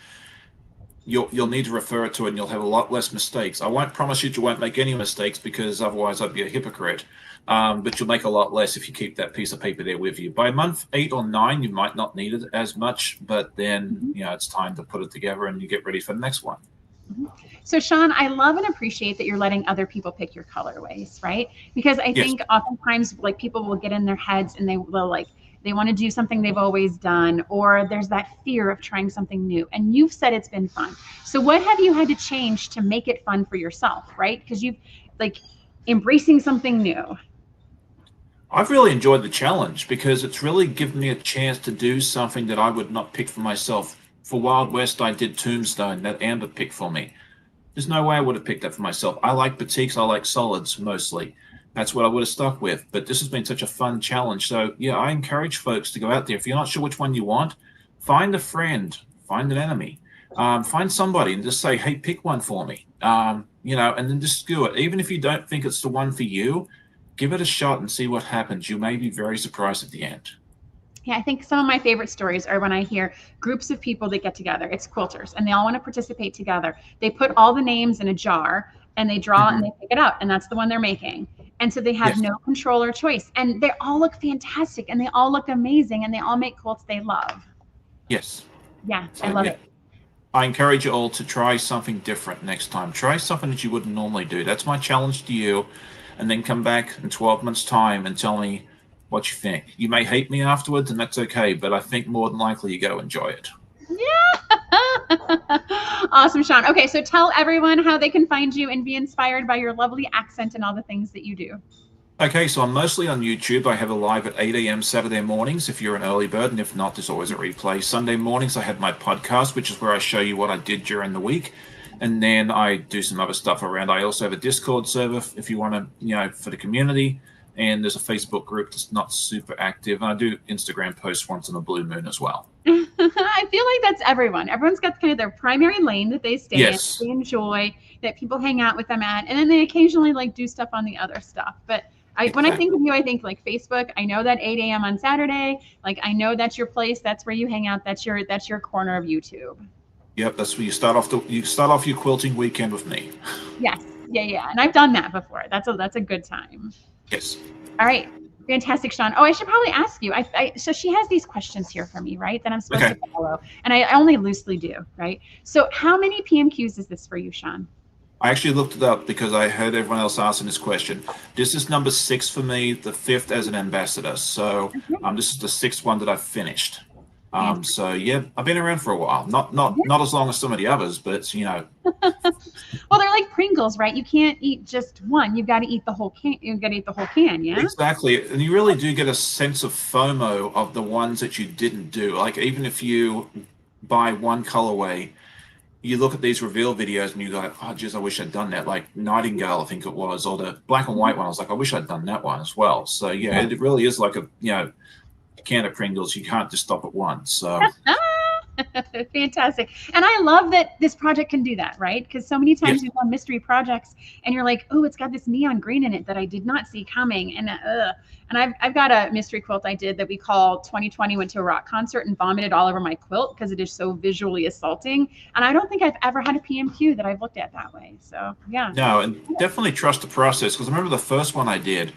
you'll need to refer it to it and you'll have a lot less mistakes. I won't promise you won't make any mistakes, because otherwise I'd be a hypocrite. But you'll make a lot less if you keep that piece of paper there with you. By month 8 or 9, you might not need it as much, but then it's time to put it together and you get ready for the next one. So Shawn, I love and appreciate that you're letting other people pick your colorways, right? Because I think oftentimes like people will get in their heads and they want to do something they've always done, or there's that fear of trying something new. And you've said it's been fun. So what have you had to change to make it fun for yourself, right? Because you've embracing something new. I've really enjoyed the challenge because it's really given me a chance to do something that I would not pick for myself. For Wild West, I did Tombstone, that Amber picked for me. There's no way I would have picked that for myself. I like batiks, I like solids mostly. That's what I would have stuck with. But this has been such a fun challenge. So yeah, I encourage folks to go out there. If you're not sure which one you want, find a friend, find an enemy, find somebody and just say, hey, pick one for me. And then just do it. Even if you don't think it's the one for you, give it a shot and see what happens. You may be very surprised at the end. Yeah, I think some of my favorite stories are when I hear groups of people that get together. It's quilters, and they all want to participate together. They put all the names in a jar, and they draw and they pick it out, and that's the one they're making. And so they have no control or choice. And they all look fantastic, and they all look amazing, and they all make quilts they love. Yes. Yeah, so, I love it. I encourage you all to try something different next time. Try something that you wouldn't normally do. That's my challenge to you. And then come back in 12 months' time and tell me what you think. You may hate me afterwards, and that's okay, but I think more than likely you're going to enjoy it. Yeah. Awesome, Shawn. Okay, so tell everyone how they can find you and be inspired by your lovely accent and all the things that you do. Okay, so I'm mostly on YouTube. I have a live at 8 a.m. Saturday mornings if you're an early bird, and if not, there's always a replay. Sunday mornings, I have my podcast, which is where I show you what I did during the week. And then I do some other stuff around. I also have a Discord server if you want to, for the community. And there's a Facebook group that's not super active. And I do Instagram posts once in a blue moon as well. I feel like that's everyone. Everyone's got kind of their primary lane that they stay in, they enjoy, that people hang out with them at. And then they occasionally do stuff on the other stuff. But when I think of you, I think Facebook. I know that 8 a.m. on Saturday. I know that's your place. That's where you hang out. That's your corner of YouTube. Yep, that's where you start off your quilting weekend with me. Yes, yeah, and I've done that before. That's a good time. Yes. All right, fantastic, Shawn. Oh, I should probably ask you. So she has these questions here for me, right? That I'm supposed to follow, and I only loosely do, right? So how many PMQs is this for you, Shawn? I actually looked it up because I heard everyone else asking this question. This is number 6 for me, the 5th as an ambassador. So this is the 6th one that I've finished. So yeah, I've been around for a while. Not as long as some of the others, but Well, they're like Pringles, right? You can't eat just one. You've got to eat the whole can. You've got to eat the whole can, yeah. Exactly, and you really do get a sense of FOMO of the ones that you didn't do. Like even if you buy one colorway, you look at these reveal videos and you go, oh, geez, I wish I'd done that. Like Nightingale, I think it was, or the black and white one. I was like, I wish I'd done that one as well. So yeah, it really is like a can of Pringles. You can't just stop at once. So fantastic. And I love that this project can do that, right? Because so many times you on mystery projects and you're like, oh, it's got this neon green in it that I did not see coming. And I've got a mystery quilt I did that we call 2020 went to a rock concert and vomited all over my quilt because it is so visually assaulting. And I don't think I've ever had a PMQ that I've looked at that way. So yeah. No, and definitely trust the process, because I remember the first one I did,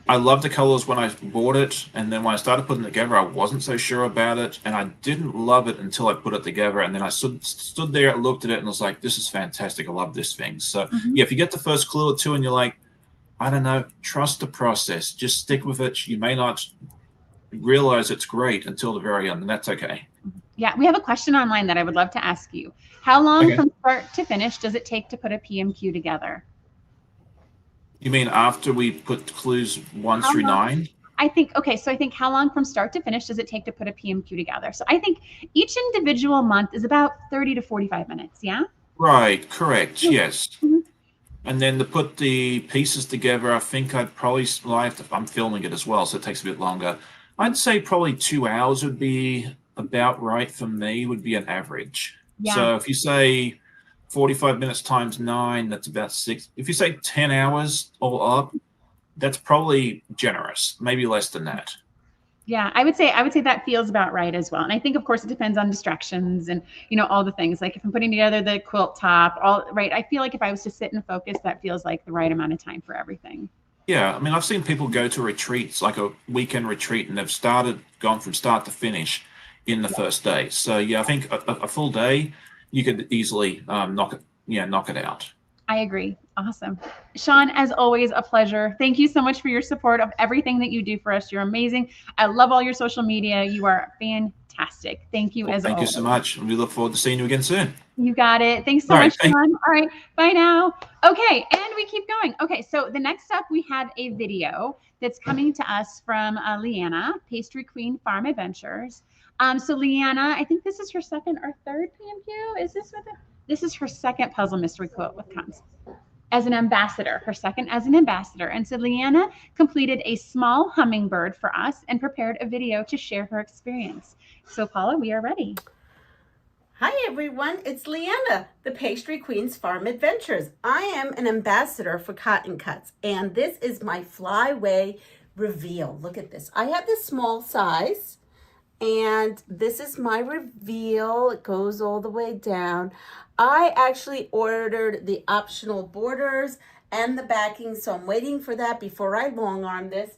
I loved the colors when I bought it, and then when I started putting it together, I wasn't so sure about it, and I didn't love it until I put it together, and then I stood there, looked at it, and was like, this is fantastic, I love this thing. So yeah, if you get the first clue or two and you're like, I don't know, trust the process. Just stick with it. You may not realize it's great until the very end, and that's okay. Yeah, we have a question online that I would love to ask you. How long from start to finish does it take to put a PMQ together? You mean after we put clues 1 through 9? I think, okay, so I think how long from start to finish does it take to put a PMQ together? So I think each individual month is about 30 to 45 minutes, yeah? Right, correct, yes. And then to put the pieces together, I think I'd probably, I'm filming it as well, so it takes a bit longer. I'd say probably 2 hours would be about right for me, would be an average. Yeah. So if you say 45 minutes times 9, that's about 6. If you say 10 hours all up, that's probably generous, maybe less than that. Yeah, I would say that feels about right as well. And I think, of course, it depends on distractions and, you know, all the things. Like if I'm putting together the quilt top, all right, I feel like if I was to sit and focus, that feels like the right amount of time for everything. Yeah, I mean, I've seen people go to retreats, like a weekend retreat, and they've gone from start to finish in the first day. So yeah, I think a full day, you could easily knock it out. I agree. Awesome. Shawn, as always, a pleasure. Thank you so much for your support of everything that you do for us. You're amazing. I love all your social media. You are fantastic. Thank you as always. Thank you so much. We look forward to seeing you again soon. You got it. Thanks so much, Shawn. All right. Bye now. Okay. And we keep going. Okay. So the next up, we have a video that's coming to us from Lyanna, Pastry Queen Farm Adventures. So Lyanna, I think this is her second or third PMQ. Is this with her? This is her second puzzle mystery quilt with Cons as an ambassador, her second as an ambassador. And so Lyanna completed a small hummingbird for us and prepared a video to share her experience. So Paula, we are ready. Hi everyone, it's Lyanna, the Pastry Queen's Farm Adventures. I am an ambassador for Cotton Cuts, and this is my Flyway reveal. Look at this. I have this small size, and this is my reveal. It goes all the way down. I actually ordered the optional borders and the backing, so I'm waiting for that before I long arm this.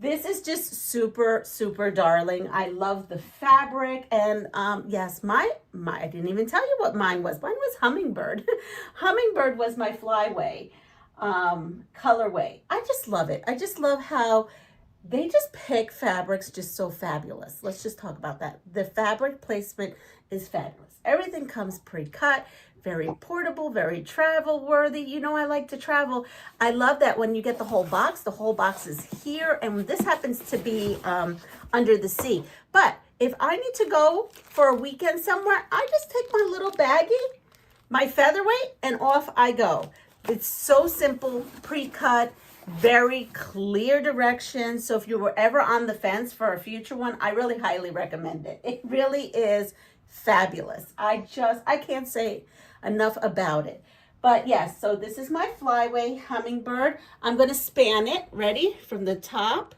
This is just super, super darling. I love the fabric, and yes, my I didn't even tell you what mine was. Mine was Hummingbird. Hummingbird was my Flyway colorway. I just love it. I just love how they just pick fabrics just so fabulous. Let's just talk about that. The fabric placement is fabulous. Everything comes pre-cut, very portable, very travel worthy. You know, I like to travel. I love that when you get the whole box is here, and this happens to be under the sea. But if I need to go for a weekend somewhere, I just take my little baggie, my featherweight, and off I go. It's so simple, pre-cut, very clear directions. So if you were ever on the fence for a future one, I really highly recommend it. It really is fabulous. I can't say enough about it. But yes, so this is my Flyway Hummingbird. I'm going to span it, ready, from the top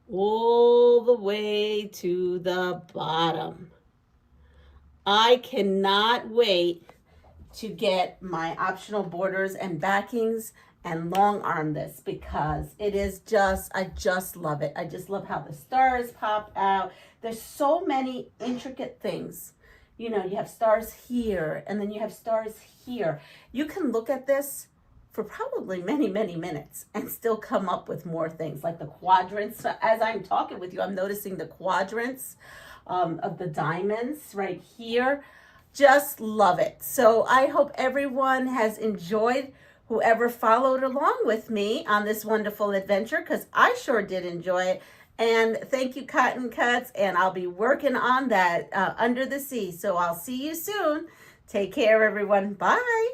all the way to the bottom. I cannot wait to get my optional borders and backings and long arm this, because it is just, I just love it. I just love how the stars pop out. There's so many intricate things. You know, you have stars here, and then you have stars here. You can look at this for probably many, many minutes and still come up with more things, like the quadrants. So as I'm talking with you, I'm noticing the quadrants of the diamonds right here. Just love it. So I hope everyone has enjoyed, whoever followed along with me on this wonderful adventure, because I sure did enjoy it. And thank you, Cotton Cuts, and I'll be working on that under the sea. So I'll see you soon. Take care, everyone. Bye.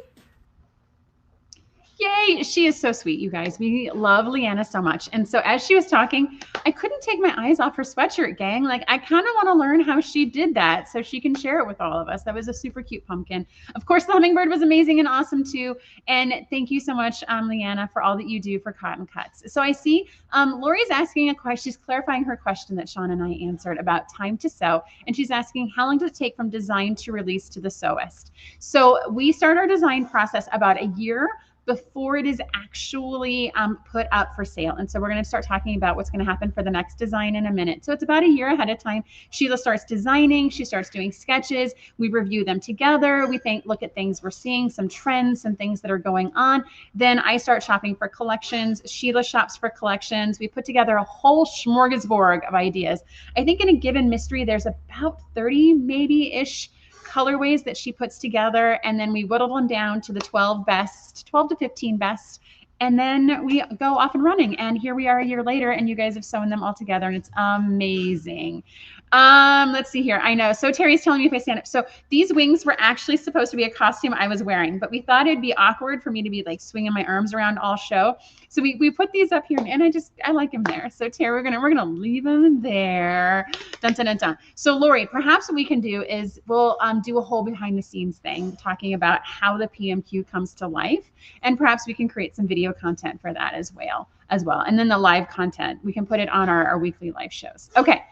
Yay, she is so sweet, you guys. We love Lyanna so much. And so as she was talking, I couldn't take my eyes off her sweatshirt, gang. Like, I kind of want to learn how she did that so she can share it with all of us. That was a super cute pumpkin. Of course, the hummingbird was amazing and awesome too. And thank you so much, Lyanna, for all that you do for Cotton Cuts. So I see Lori's asking a question. She's clarifying her question that Shawn and I answered about time to sew. And she's asking, how long does it take from design to release to the sewist? So we start our design process about a year before it is actually put up for sale. And so we're going to start talking about what's going to happen for the next design in a minute. So it's about a year ahead of time. Sheila starts designing, she starts doing sketches, we review them together, we look at things we're seeing, some trends, some things that are going on. Then I start shopping for collections, Sheila shops for collections. We put together a whole smorgasbord of ideas. I think in a given mystery, there's about 30 maybe-ish colorways that she puts together, and then we whittle them down to the 12 to 15 best, and then we go off and running. And here we are a year later, and you guys have sewn them all together, and it's amazing. Let's see here. I know. So Terry's telling me if I stand up. So these wings were actually supposed to be a costume I was wearing, but we thought it'd be awkward for me to be like swinging my arms around all show. So we put these up here, and I like them there. So Terry, we're gonna leave them there. Dun, dun, dun, dun. So Lori, perhaps what we can do is we'll do a whole behind the scenes thing, talking about how the PMQ comes to life, and perhaps we can create some video content for that as well. And then the live content, we can put it on our weekly live shows. Okay.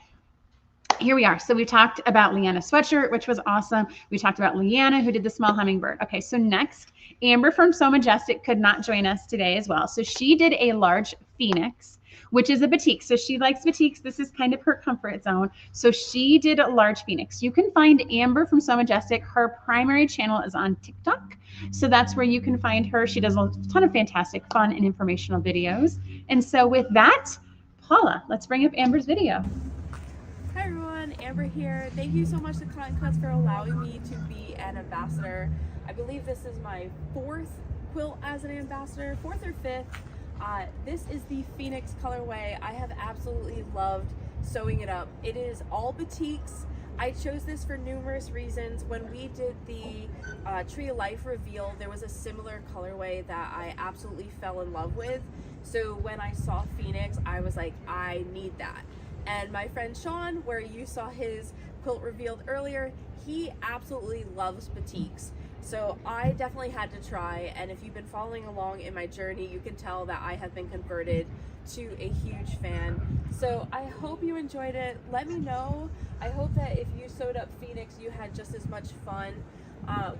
Here we are. So we talked about Lyanna's sweatshirt, which was awesome. We talked about Lyanna, who did the small hummingbird. Okay, so next, Amber from So Majestic could not join us today as well. So she did a large phoenix, which is a batik. So she likes batiks. This is kind of her comfort zone. So she did a large phoenix. You can find Amber from So Majestic. Her primary channel is on TikTok. So that's where you can find her. She does a ton of fantastic fun and informational videos. And so with that, Paula, let's bring up Amber's video. Hi everyone, Amber here. Thank you so much to Cotton Cuts for allowing me to be an ambassador. I believe this is my 4th quilt as an ambassador, 4th or 5th. This is the Phoenix colorway. I have absolutely loved sewing it up. It is all batiks. I chose this for numerous reasons. When we did the Tree of Life reveal, there was a similar colorway that I absolutely fell in love with. So when I saw Phoenix, I was like, I need that. And my friend Shawn, where you saw his quilt revealed earlier, he absolutely loves batiks. So I definitely had to try, and if you've been following along in my journey, you can tell that I have been converted to a huge fan. So I hope you enjoyed it. Let me know. I hope that if you sewed up Phoenix, you had just as much fun.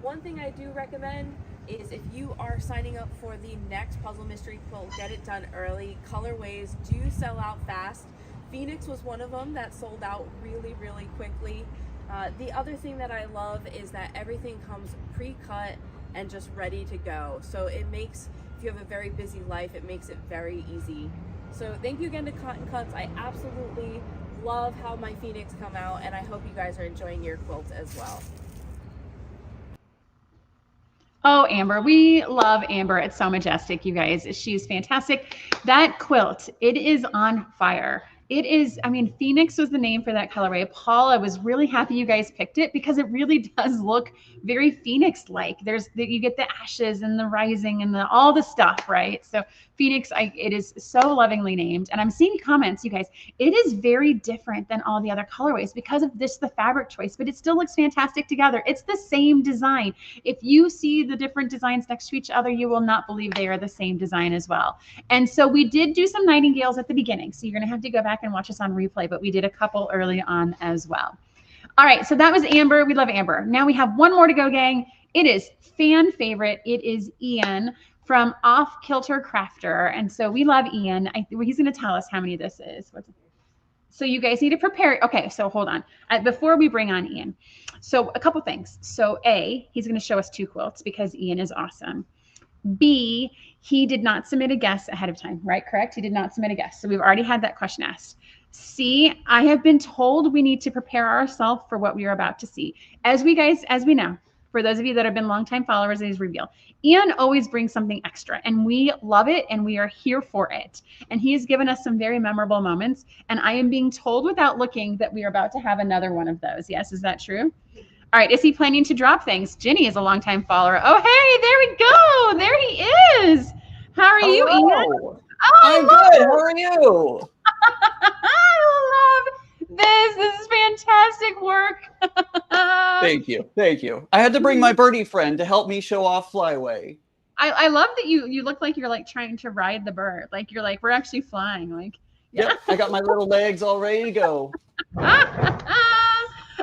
One thing I do recommend is if you are signing up for the next Puzzle Mystery Quilt, get it done early. Colorways do sell out fast. Phoenix was one of them that sold out really, really quickly. The other thing that I love is that everything comes pre-cut and just ready to go. So it makes, if you have a very busy life, it makes it very easy. So thank you again to Cotton Cuts. I absolutely love how my Phoenix come out, and I hope you guys are enjoying your quilts as well. Oh, Amber, we love Amber at So Majestic, you guys. She's fantastic. That quilt, it is on fire. It is, I mean, Phoenix was the name for that colorway. Paula was really happy you guys picked it because it really does look very Phoenix-like. You get the ashes and the rising and all the stuff, right? So Phoenix, it is so lovingly named. And I'm seeing comments, you guys, it is very different than all the other colorways because of the fabric choice, but it still looks fantastic together. It's the same design. If you see the different designs next to each other, you will not believe they are the same design as well. And so we did do some nightingales at the beginning. So you're going to have to go back and watch us on replay, but we did a couple early on as well. All right, so that was Amber. We love Amber. Now we have one more to go, gang. It is fan favorite. It is Ian from Off Kilter Crafter. And so we love Ian. He's going to tell us how many this is. So you guys need to prepare. Okay, so hold on. Before we bring on Ian. So a couple things. So A, he's going to show us 2 quilts because Ian is awesome. B, he did not submit a guess ahead of time, right? Correct? He did not submit a guess. So we've already had that question asked. C, I have been told we need to prepare ourselves for what we are about to see. As we know, for those of you that have been longtime followers of his reveal, Ian always brings something extra and we love it and we are here for it. And he has given us some very memorable moments. And I am being told without looking that we are about to have another one of those. Yes, is that true? All right, is he planning to drop things? Ginny is a longtime follower. Oh, hey, there we go. There he is. How are you, Ian? Oh, I'm good. How are you? I love this. This is fantastic work. Thank you. Thank you. I had to bring my birdie friend to help me show off Flyway. I love that you look like you're like trying to ride the bird. Like you're like, we're actually flying. Like, yeah. Yep, I got my little legs all ready to go.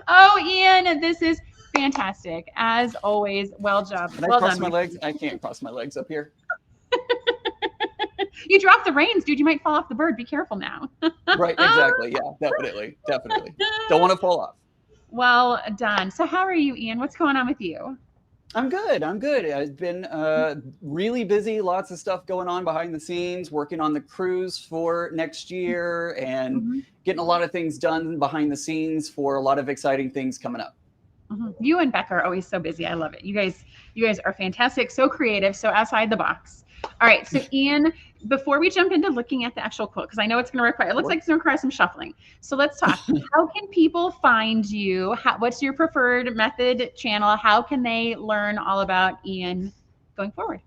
Oh, Ian, this is fantastic. As always, well done. Can I cross my legs? I can't cross my legs up here. You drop the reins, dude. You might fall off the bird. Be careful now. Right, exactly. Yeah, definitely. Don't want to fall off. Well done. So how are you, Ian? What's going on with you? I'm good. I've been really busy. Lots of stuff going on behind the scenes, working on the cruise for next year and getting a lot of things done behind the scenes for a lot of exciting things coming up. You and Becca are always so busy. I love it. You guys are fantastic, so creative, so outside the box. All right, so Ian, before we jump into looking at the actual quote, because I know it's going to require, it looks like it's going to require some shuffling. So let's talk. How can people find you? What's your preferred method channel? How can they learn all about Ian going forward?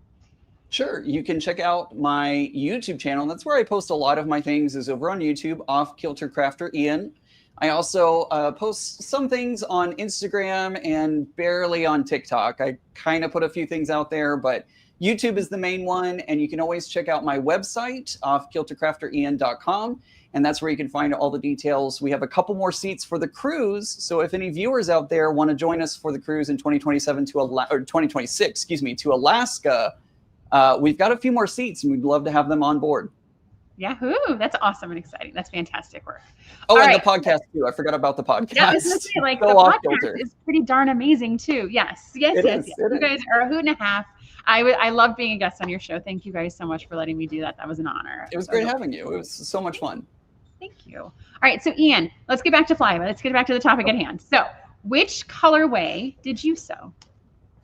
Sure. You can check out my YouTube channel. That's where I post a lot of my things, is over on YouTube, Off Kilter Crafter Ian. I also post some things on Instagram and barely on TikTok. I kind of put a few things out there, but YouTube is the main one. And you can always check out my website, offkiltercrafterian.com. And that's where you can find all the details. We have a couple more seats for the cruise. So if any viewers out there want to join us for the cruise in 2027 or 2026, excuse me, to Alaska, we've got a few more seats and we'd love to have them on board. Yahoo! That's awesome and exciting. That's fantastic work. Oh, all and right. The podcast too. I forgot about the podcast. Yeah, I was gonna say, like, the podcast is pretty darn amazing too. Yes. You guys are a hoot and a half. I loved being a guest on your show. Thank you guys so much for letting me do that. That was an honor. It was great having you. It was so much fun. Thank you. All right, so Ian, let's get back to Flyway. Let's get back to the topic at hand. So, which colorway did you sew?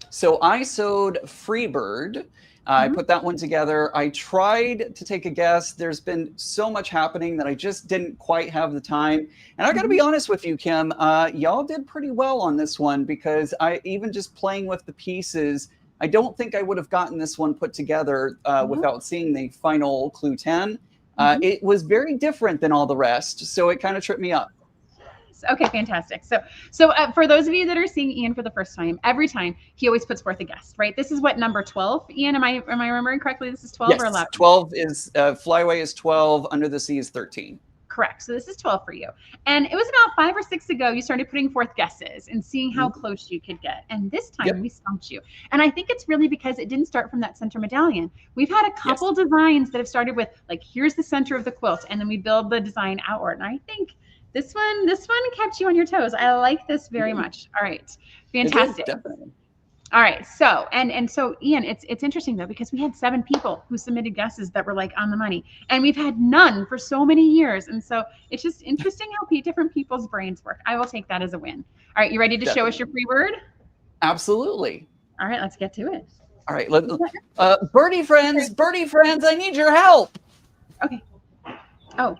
So I sewed Freebird. I put that one together. I tried to take a guess. There's been so much happening that I just didn't quite have the time. And I got to be honest with you, Kim, y'all did pretty well on this one, because even just playing with the pieces, I don't think I would have gotten this one put together without seeing the final Clue 10. It was very different than all the rest, so it kind of tripped me up. Okay, fantastic. So for those of you that are seeing Ian for the first time, every time he always puts forth a guess, right? This is what, number 12? Ian, am I remembering correctly? This is 12 or 11? 12 is Flyway is 12, Under the Sea is 13. Correct. So this is 12 for you. And it was about 5 or 6 ago you started putting forth guesses and seeing how close you could get. And this time we stumped you. And I think it's really because it didn't start from that center medallion. We've had a couple designs that have started with, like, here's the center of the quilt, and then we build the design outward. And I think this one kept you on your toes. I like this very much. All right. Fantastic. Definitely. All right. So, and so Ian, it's interesting though, because we had 7 people who submitted guesses that were like on the money, and we've had none for so many years. And so it's just interesting how different people's brains work. I will take that as a win. All right. You ready to show us your Freebird? Absolutely. All right. Let's get to it. All right. Birdie friends, I need your help. Okay. Oh.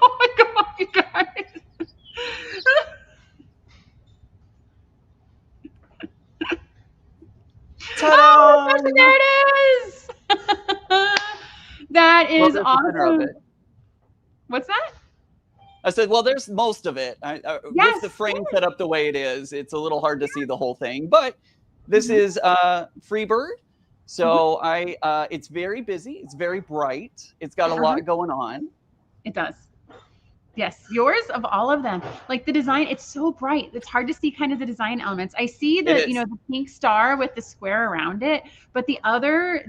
Oh my God, you guys. Ta-da! Oh, there it is. That is awesome. What's that? I said, well, there's most of it. With the frame set up the way it is, it's a little hard to see the whole thing. But this is Freebird. So it's very busy. It's very bright. It's got a lot going on. It does. Yes, yours of all of them. Like the design, it's so bright. It's hard to see kind of the design elements. I see the, the pink star with the square around it, but the other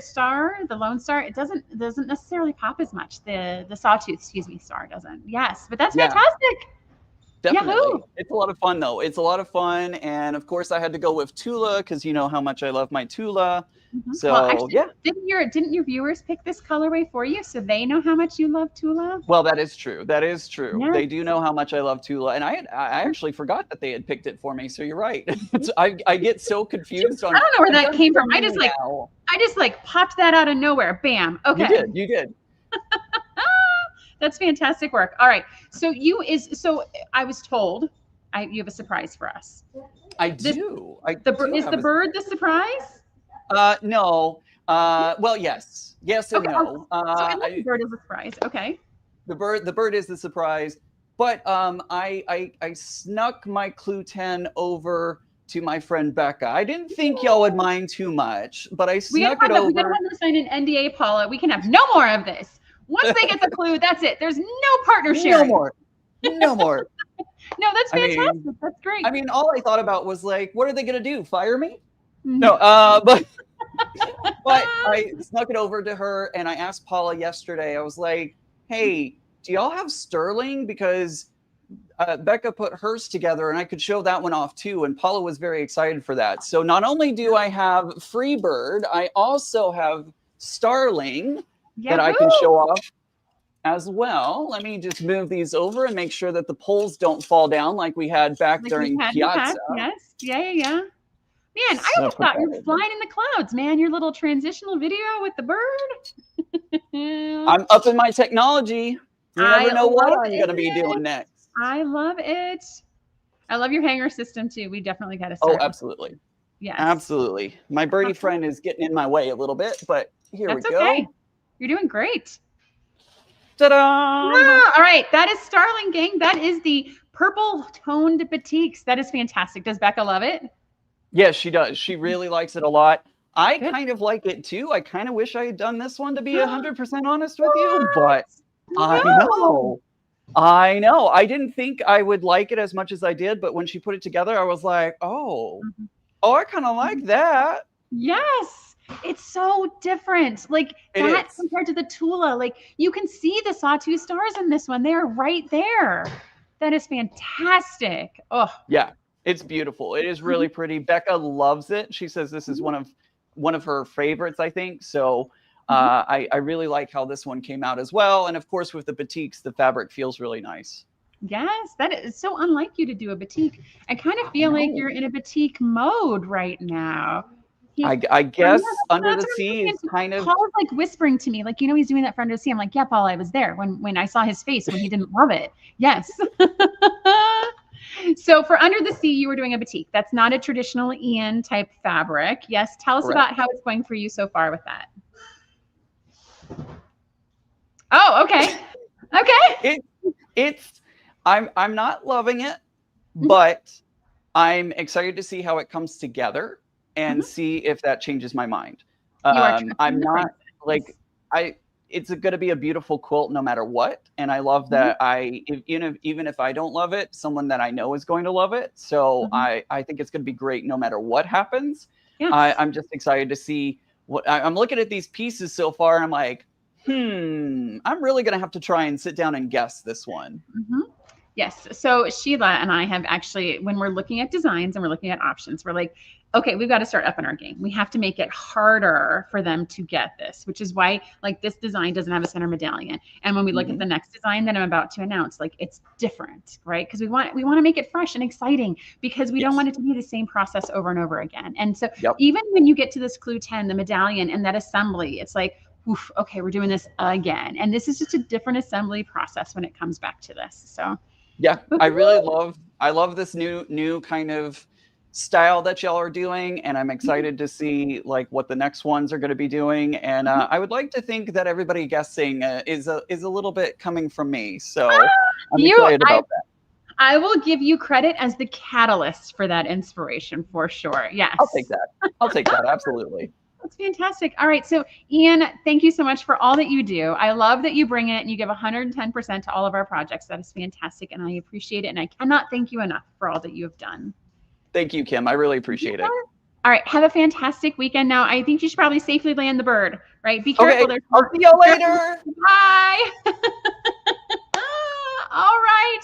star, the lone star, it doesn't necessarily pop as much. The sawtooth, star doesn't. Yes, but that's fantastic. Definitely. Yahoo! It's a lot of fun though. It's a lot of fun. And of course I had to go with Tula because you know how much I love my Tula. So well, actually, didn't your viewers pick this colorway for you so they know how much you love Tula? Well, that is true. That is true. Yeah. They do know how much I love Tula, and I actually forgot that they had picked it for me. So you're right. I get so confused. I don't know where that came from. I just popped that out of nowhere. Bam. Okay. You did. That's fantastic work. All right. So I was told you have a surprise for us. I do. Is the bird the surprise? No. Well, yes and no. So the bird is a surprise. Okay. The bird is the surprise, but I snuck my Clue 10 over to my friend Becca. I didn't think y'all would mind too much, but I snuck it over. We don't want to sign an NDA, Paula. We can have no more of this. Once they get the clue, that's it. There's no partner sharing. No more. No, that's I fantastic. mean, That's great. I mean, all I thought about was like, what are they going to do? Fire me? Mhm. No, but I snuck it over to her and I asked Paula yesterday, I was like, hey, do y'all have sterling? Because Becca put hers together and I could show that one off too. And Paula was very excited for that. So not only do I have Freebird, I also have Starling that I can show off as well. Let me just move these over and make sure that the poles don't fall down like we had back during Piazza. Yes. Yeah. Man, I always thought you were flying in the clouds, man. Your little transitional video with the bird. I'm up in my technology. You never know what I'm going to be doing next. I love it. I love your hanger system too. We definitely got to Oh, start. absolutely. Yes. Absolutely. My birdie friend is getting in my way a little bit, but here we go. Okay. You're doing great. Ta-da! Wow. All right. That is Starling, gang. That is the purple toned batiks. That is fantastic. Does Becca love it? Yes, she does. She really likes it a lot. I kind of like it too. I kind of wish I had done this one, to be 100% honest with you, but I know. I didn't think I would like it as much as I did, but when she put it together, I was like, oh, I kind of like that. Yes. It's so different. Like that compared to the Tula. Like you can see the sawtooth stars in this one. They are right there. That is fantastic. Oh. Yeah. It's beautiful. It is really pretty. Becca loves it. She says this is one of her favorites, I think. So I really like how this one came out as well. And of course, with the batiks, the fabric feels really nice. Yes, that is so unlike you to do a batik. I kind of feel like you're in a batik mode right now. I guess Under the Sea is kind of. Paul's like whispering to me, like, you know, he's doing that for Under the Sea. I'm like, yeah, Paul, I was there when I saw his face when he didn't love it. Yes. So for Under the Sea, you were doing a batik. That's not a traditional Ian type fabric. Yes. Tell us about how it's going for you so far with that. Oh, okay. Okay. I'm not loving it, but I'm excited to see how it comes together and see if that changes my mind. I'm not like it's going to be a beautiful quilt no matter what. And I love that even if I don't love it, someone that I know is going to love it. So I think it's going to be great no matter what happens. Yes. I'm just excited to see what I'm looking at these pieces so far. And I'm like, I'm really going to have to try and sit down and guess this one. Yes. So Sheila and I have actually, when we're looking at designs and we're looking at options, we're like, okay, we've got to start upping our game. We have to make it harder for them to get this, which is why like this design doesn't have a center medallion. And when we look at the next design that I'm about to announce, like it's different, right? Because we want to make it fresh and exciting because we don't want it to be the same process over and over again. And so even when you get to this Clue 10, the medallion and that assembly, it's like, oof, okay, we're doing this again. And this is just a different assembly process when it comes back to this. So yeah, I love this new kind of style that y'all are doing, and I'm excited to see like what the next ones are going to be doing. And I would like to think that everybody guessing is a little bit coming from me. So I'm excited about that. I will give you credit as the catalyst for that inspiration for sure. Yes, I'll take that. Absolutely. That's fantastic. All right. So Ian, thank you so much for all that you do. I love that you bring it and you give 110% to all of our projects. That is fantastic. And I appreciate it. And I cannot thank you enough for all that you have done. Thank you, Kim. I really appreciate it. All right. Have a fantastic weekend. Now, I think you should probably safely land the bird, right? Be careful. Okay. I'll see you later. Bye. All right.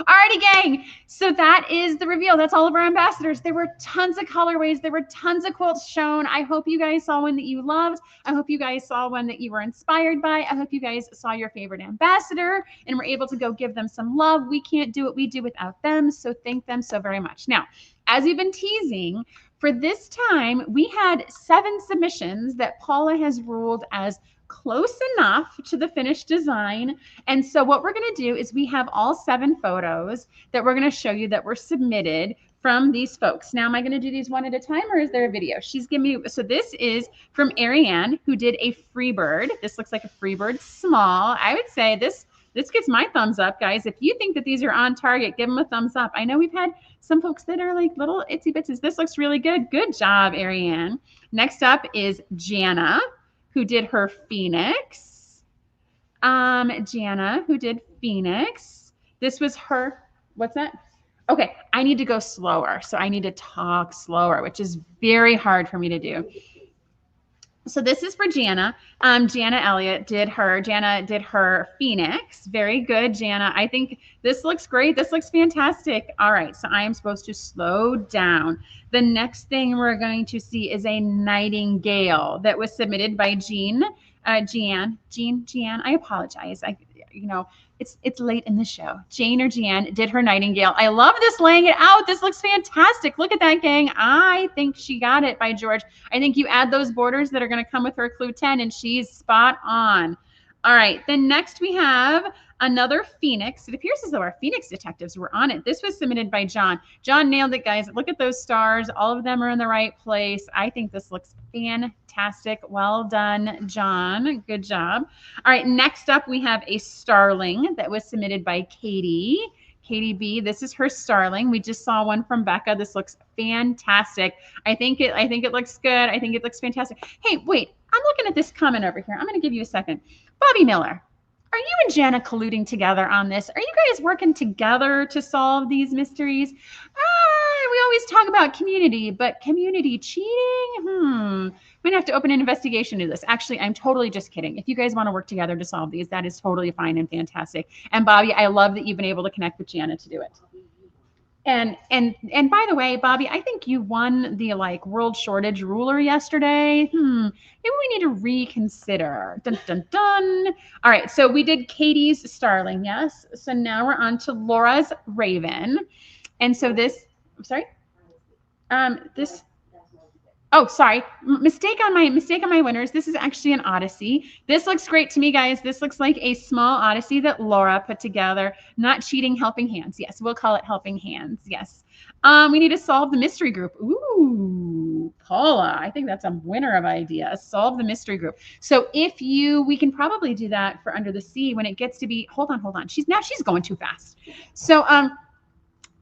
Alrighty, gang. So that is the reveal. That's all of our ambassadors. There were tons of colorways. There were tons of quilts shown. I hope you guys saw one that you loved. I hope you guys saw one that you were inspired by. I hope you guys saw your favorite ambassador and were able to go give them some love. We can't do what we do without them. So thank them so very much. Now, as we've been teasing, for this time, we had 7 submissions that Paula has ruled as close enough to the finished design. And so what we're going to do is we have all 7 photos that we're going to show you that were submitted from these folks. Now, am I going to do these one at a time or is there a video? She's giving me, so this is from Ariane, who did a Freebird. This looks like a Freebird small. I would say this gets my thumbs up, guys. If you think that these are on target, give them a thumbs up. I know we've had some folks that are like little itsy bitsies. This looks really good. Good job, Ariane. Next up is Jenna, who did her Phoenix. Jenna, who did Phoenix. This was her, what's that? Okay, I need to go slower. So I need to talk slower, which is very hard for me to do. So this is for Jana. Jana Elliott did her Phoenix. Very good, Jana. I think this looks great. This looks fantastic. All right, so I am supposed to slow down. The next thing we're going to see is a nightingale that was submitted by Jean. Jean, I apologize. It's late in the show. Jane or Jean did her nightingale. I love this, laying it out. This looks fantastic. Look at that, gang. I think she got it, by George. I think you add those borders that are going to come with her clue 10, and she's spot on. All right, then next we have another Phoenix. It appears as though our Phoenix detectives were on it. This was submitted by John. John nailed it, guys. Look at those stars. All of them are in the right place. I think this looks fantastic. Well done, John. Good job. All right, next up we have a starling that was submitted by Katie. Katie B, this is her starling. We just saw one from Becca. This looks fantastic. I think it looks good. I think it looks fantastic. Hey, wait, I'm looking at this comment over here. I'm going to give you a second. Bobby Miller, are you and Jenna colluding together on this? Are you guys working together to solve these mysteries? We always talk about community, but community cheating? We're going to have to open an investigation into this. Actually, I'm totally just kidding. If you guys want to work together to solve these, that is totally fine and fantastic. And Bobby, I love that you've been able to connect with Jenna to do it. And by the way, Bobby, I think you won the world shortage ruler yesterday. Maybe we need to reconsider. Dun, dun, dun. All right, so we did Katie's starling, yes. So now we're on to Laura's raven. And so this, I'm sorry. Oh, sorry. Mistake on my winners. This is actually an Odyssey. This looks great to me, guys. This looks like a small Odyssey that Laura put together. Not cheating, helping hands. Yes, we'll call it helping hands. Yes. We need to solve the mystery group. Ooh, Paula. I think that's a winner of ideas. Solve the mystery group. So we can probably do that for Under the Sea when it gets to be, hold on. She's going too fast. So,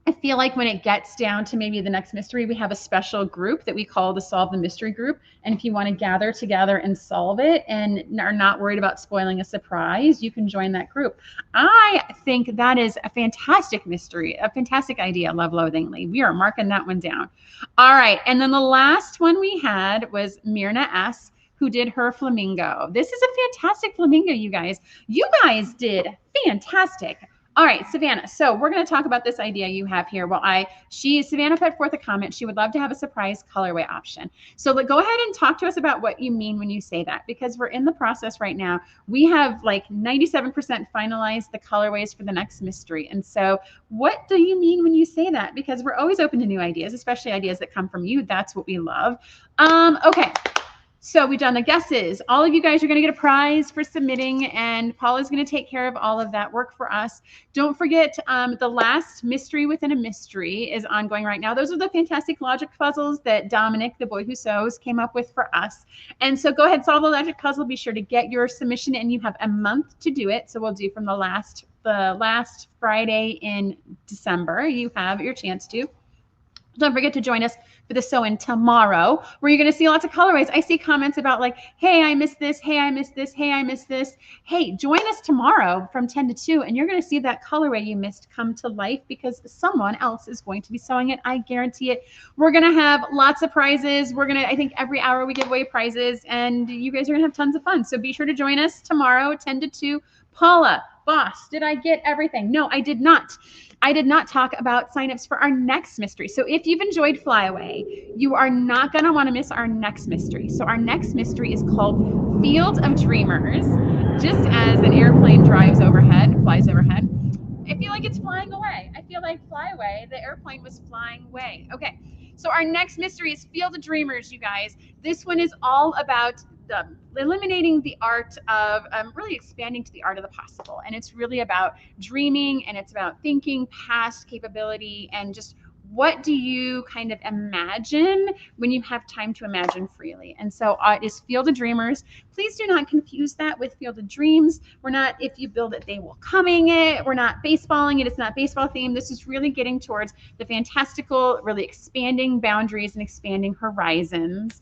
I feel like when it gets down to maybe the next mystery, we have a special group that we call the Solve the Mystery group. And if you want to gather together and solve it and are not worried about spoiling a surprise, you can join that group. I think that is a fantastic mystery, a fantastic idea, Love Loathingly. We are marking that one down. All right. And then the last one we had was Myrna S., who did her flamingo. This is a fantastic flamingo, you guys. You guys did fantastic. All right, Savannah. So we're going to talk about this idea you have here. Well, Savannah put forth a comment. She would love to have a surprise colorway option. So go ahead and talk to us about what you mean when you say that, because we're in the process right now. We have 97% finalized the colorways for the next mystery. And so what do you mean when you say that? Because we're always open to new ideas, especially ideas that come from you. That's what we love. Okay. So we've done the guesses. All of you guys are going to get a prize for submitting, and Paula's going to take care of all of that work for us. Don't forget, the last mystery within a mystery is ongoing right now. Those are the fantastic logic puzzles that Dominic, the boy who sews, came up with for us. And so go ahead, solve the logic puzzle. Be sure to get your submission in. You have a month to do it. So we'll do from the last Friday in December. You have your chance to. Don't forget to join us for the sew-in tomorrow, where you're going to see lots of colorways. I see comments about hey, I missed this. Hey, I missed this. Hey, I missed this. Hey, join us tomorrow from 10 to 2, and you're going to see that colorway you missed come to life because someone else is going to be sewing it. I guarantee it. We're going to have lots of prizes. I think every hour we give away prizes, and you guys are going to have tons of fun. So be sure to join us tomorrow, 10 to 2. Paula, boss, did I get everything? No, I did not. I did not talk about signups for our next mystery. So if you've enjoyed Flyway, you are not going to want to miss our next mystery. So our next mystery is called Field of Dreamers. Just as an airplane flies overhead, I feel like it's flying away. I feel like Flyway, the airplane was flying away. Okay, so our next mystery is Field of Dreamers, you guys. This one is all about eliminating the art of really expanding to the art of the possible. And it's really about dreaming, and it's about thinking past capability, and just what do you kind of imagine when you have time to imagine freely. And so it is Field of Dreamers. Please do not confuse that with Field of Dreams. We're not, if you build it, they will coming it. We're not baseballing it. It's not baseball themed. This is really getting towards the fantastical, really expanding boundaries and expanding horizons.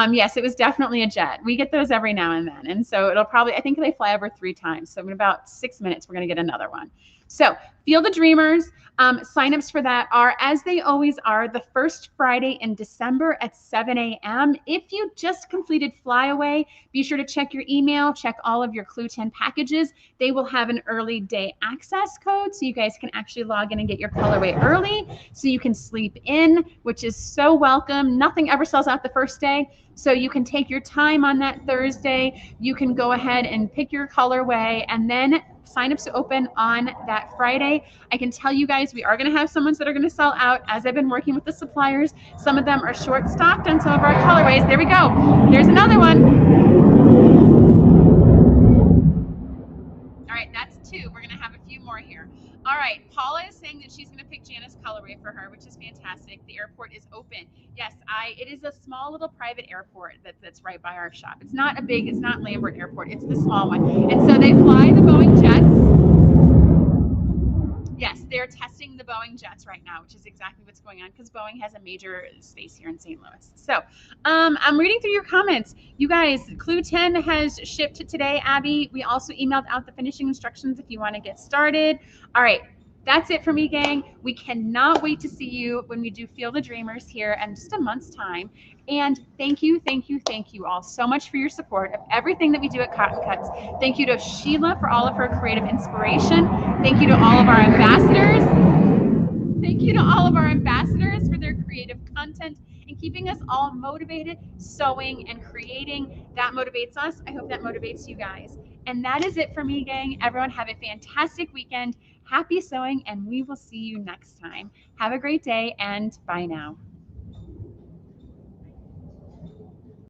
Yes, it was definitely a jet. We get those every now and then. And so it'll probably, I think they fly over 3 times. So in about 6 minutes, we're going to get another one. So Field of Dreamers. Signups for that are, as they always are, the first Friday in December at 7 a.m. If you just completed Flyaway, be sure to check your email, check all of your Clue 10 packages. They will have an early day access code, so you guys can actually log in and get your colorway early, so you can sleep in, which is so welcome. Nothing ever sells out the first day, so you can take your time on that Thursday. You can go ahead and pick your colorway, and then signups open on that Friday. I can tell you guys, we are going to have some ones that are going to sell out as I've been working with the suppliers. Some of them are short stocked on some of our colorways. There we go. Here's another one. All right, that's 2. We're going to have a few more here. All right, Paula is saying that she's going to pick Jana's colorway for her, which is fantastic. The airport is open. Yes, it is a small little private airport that's right by our shop. It's not Lambert Airport. It's the small one. And so they fly the Boeing jets. Yes, they're testing the Boeing jets right now, which is exactly what's going on because Boeing has a major space here in St. Louis. So I'm reading through your comments. You guys, Clue 10 has shipped today, Abby. We also emailed out the finishing instructions if you want to get started. All right, that's it for me, gang. We cannot wait to see you when we do Field of Dreamers here in just a month's time. And thank you all so much for your support of everything that we do at Cotton Cuts. Thank you to Sheila for all of her creative inspiration. Thank you to all of our ambassadors. Thank you to all of our ambassadors for their creative content and keeping us all motivated, sewing and creating. That motivates us. I hope that motivates you guys. And that is it for me, gang. Everyone have a fantastic weekend. Happy sewing, and we will see you next time. Have a great day, and bye now.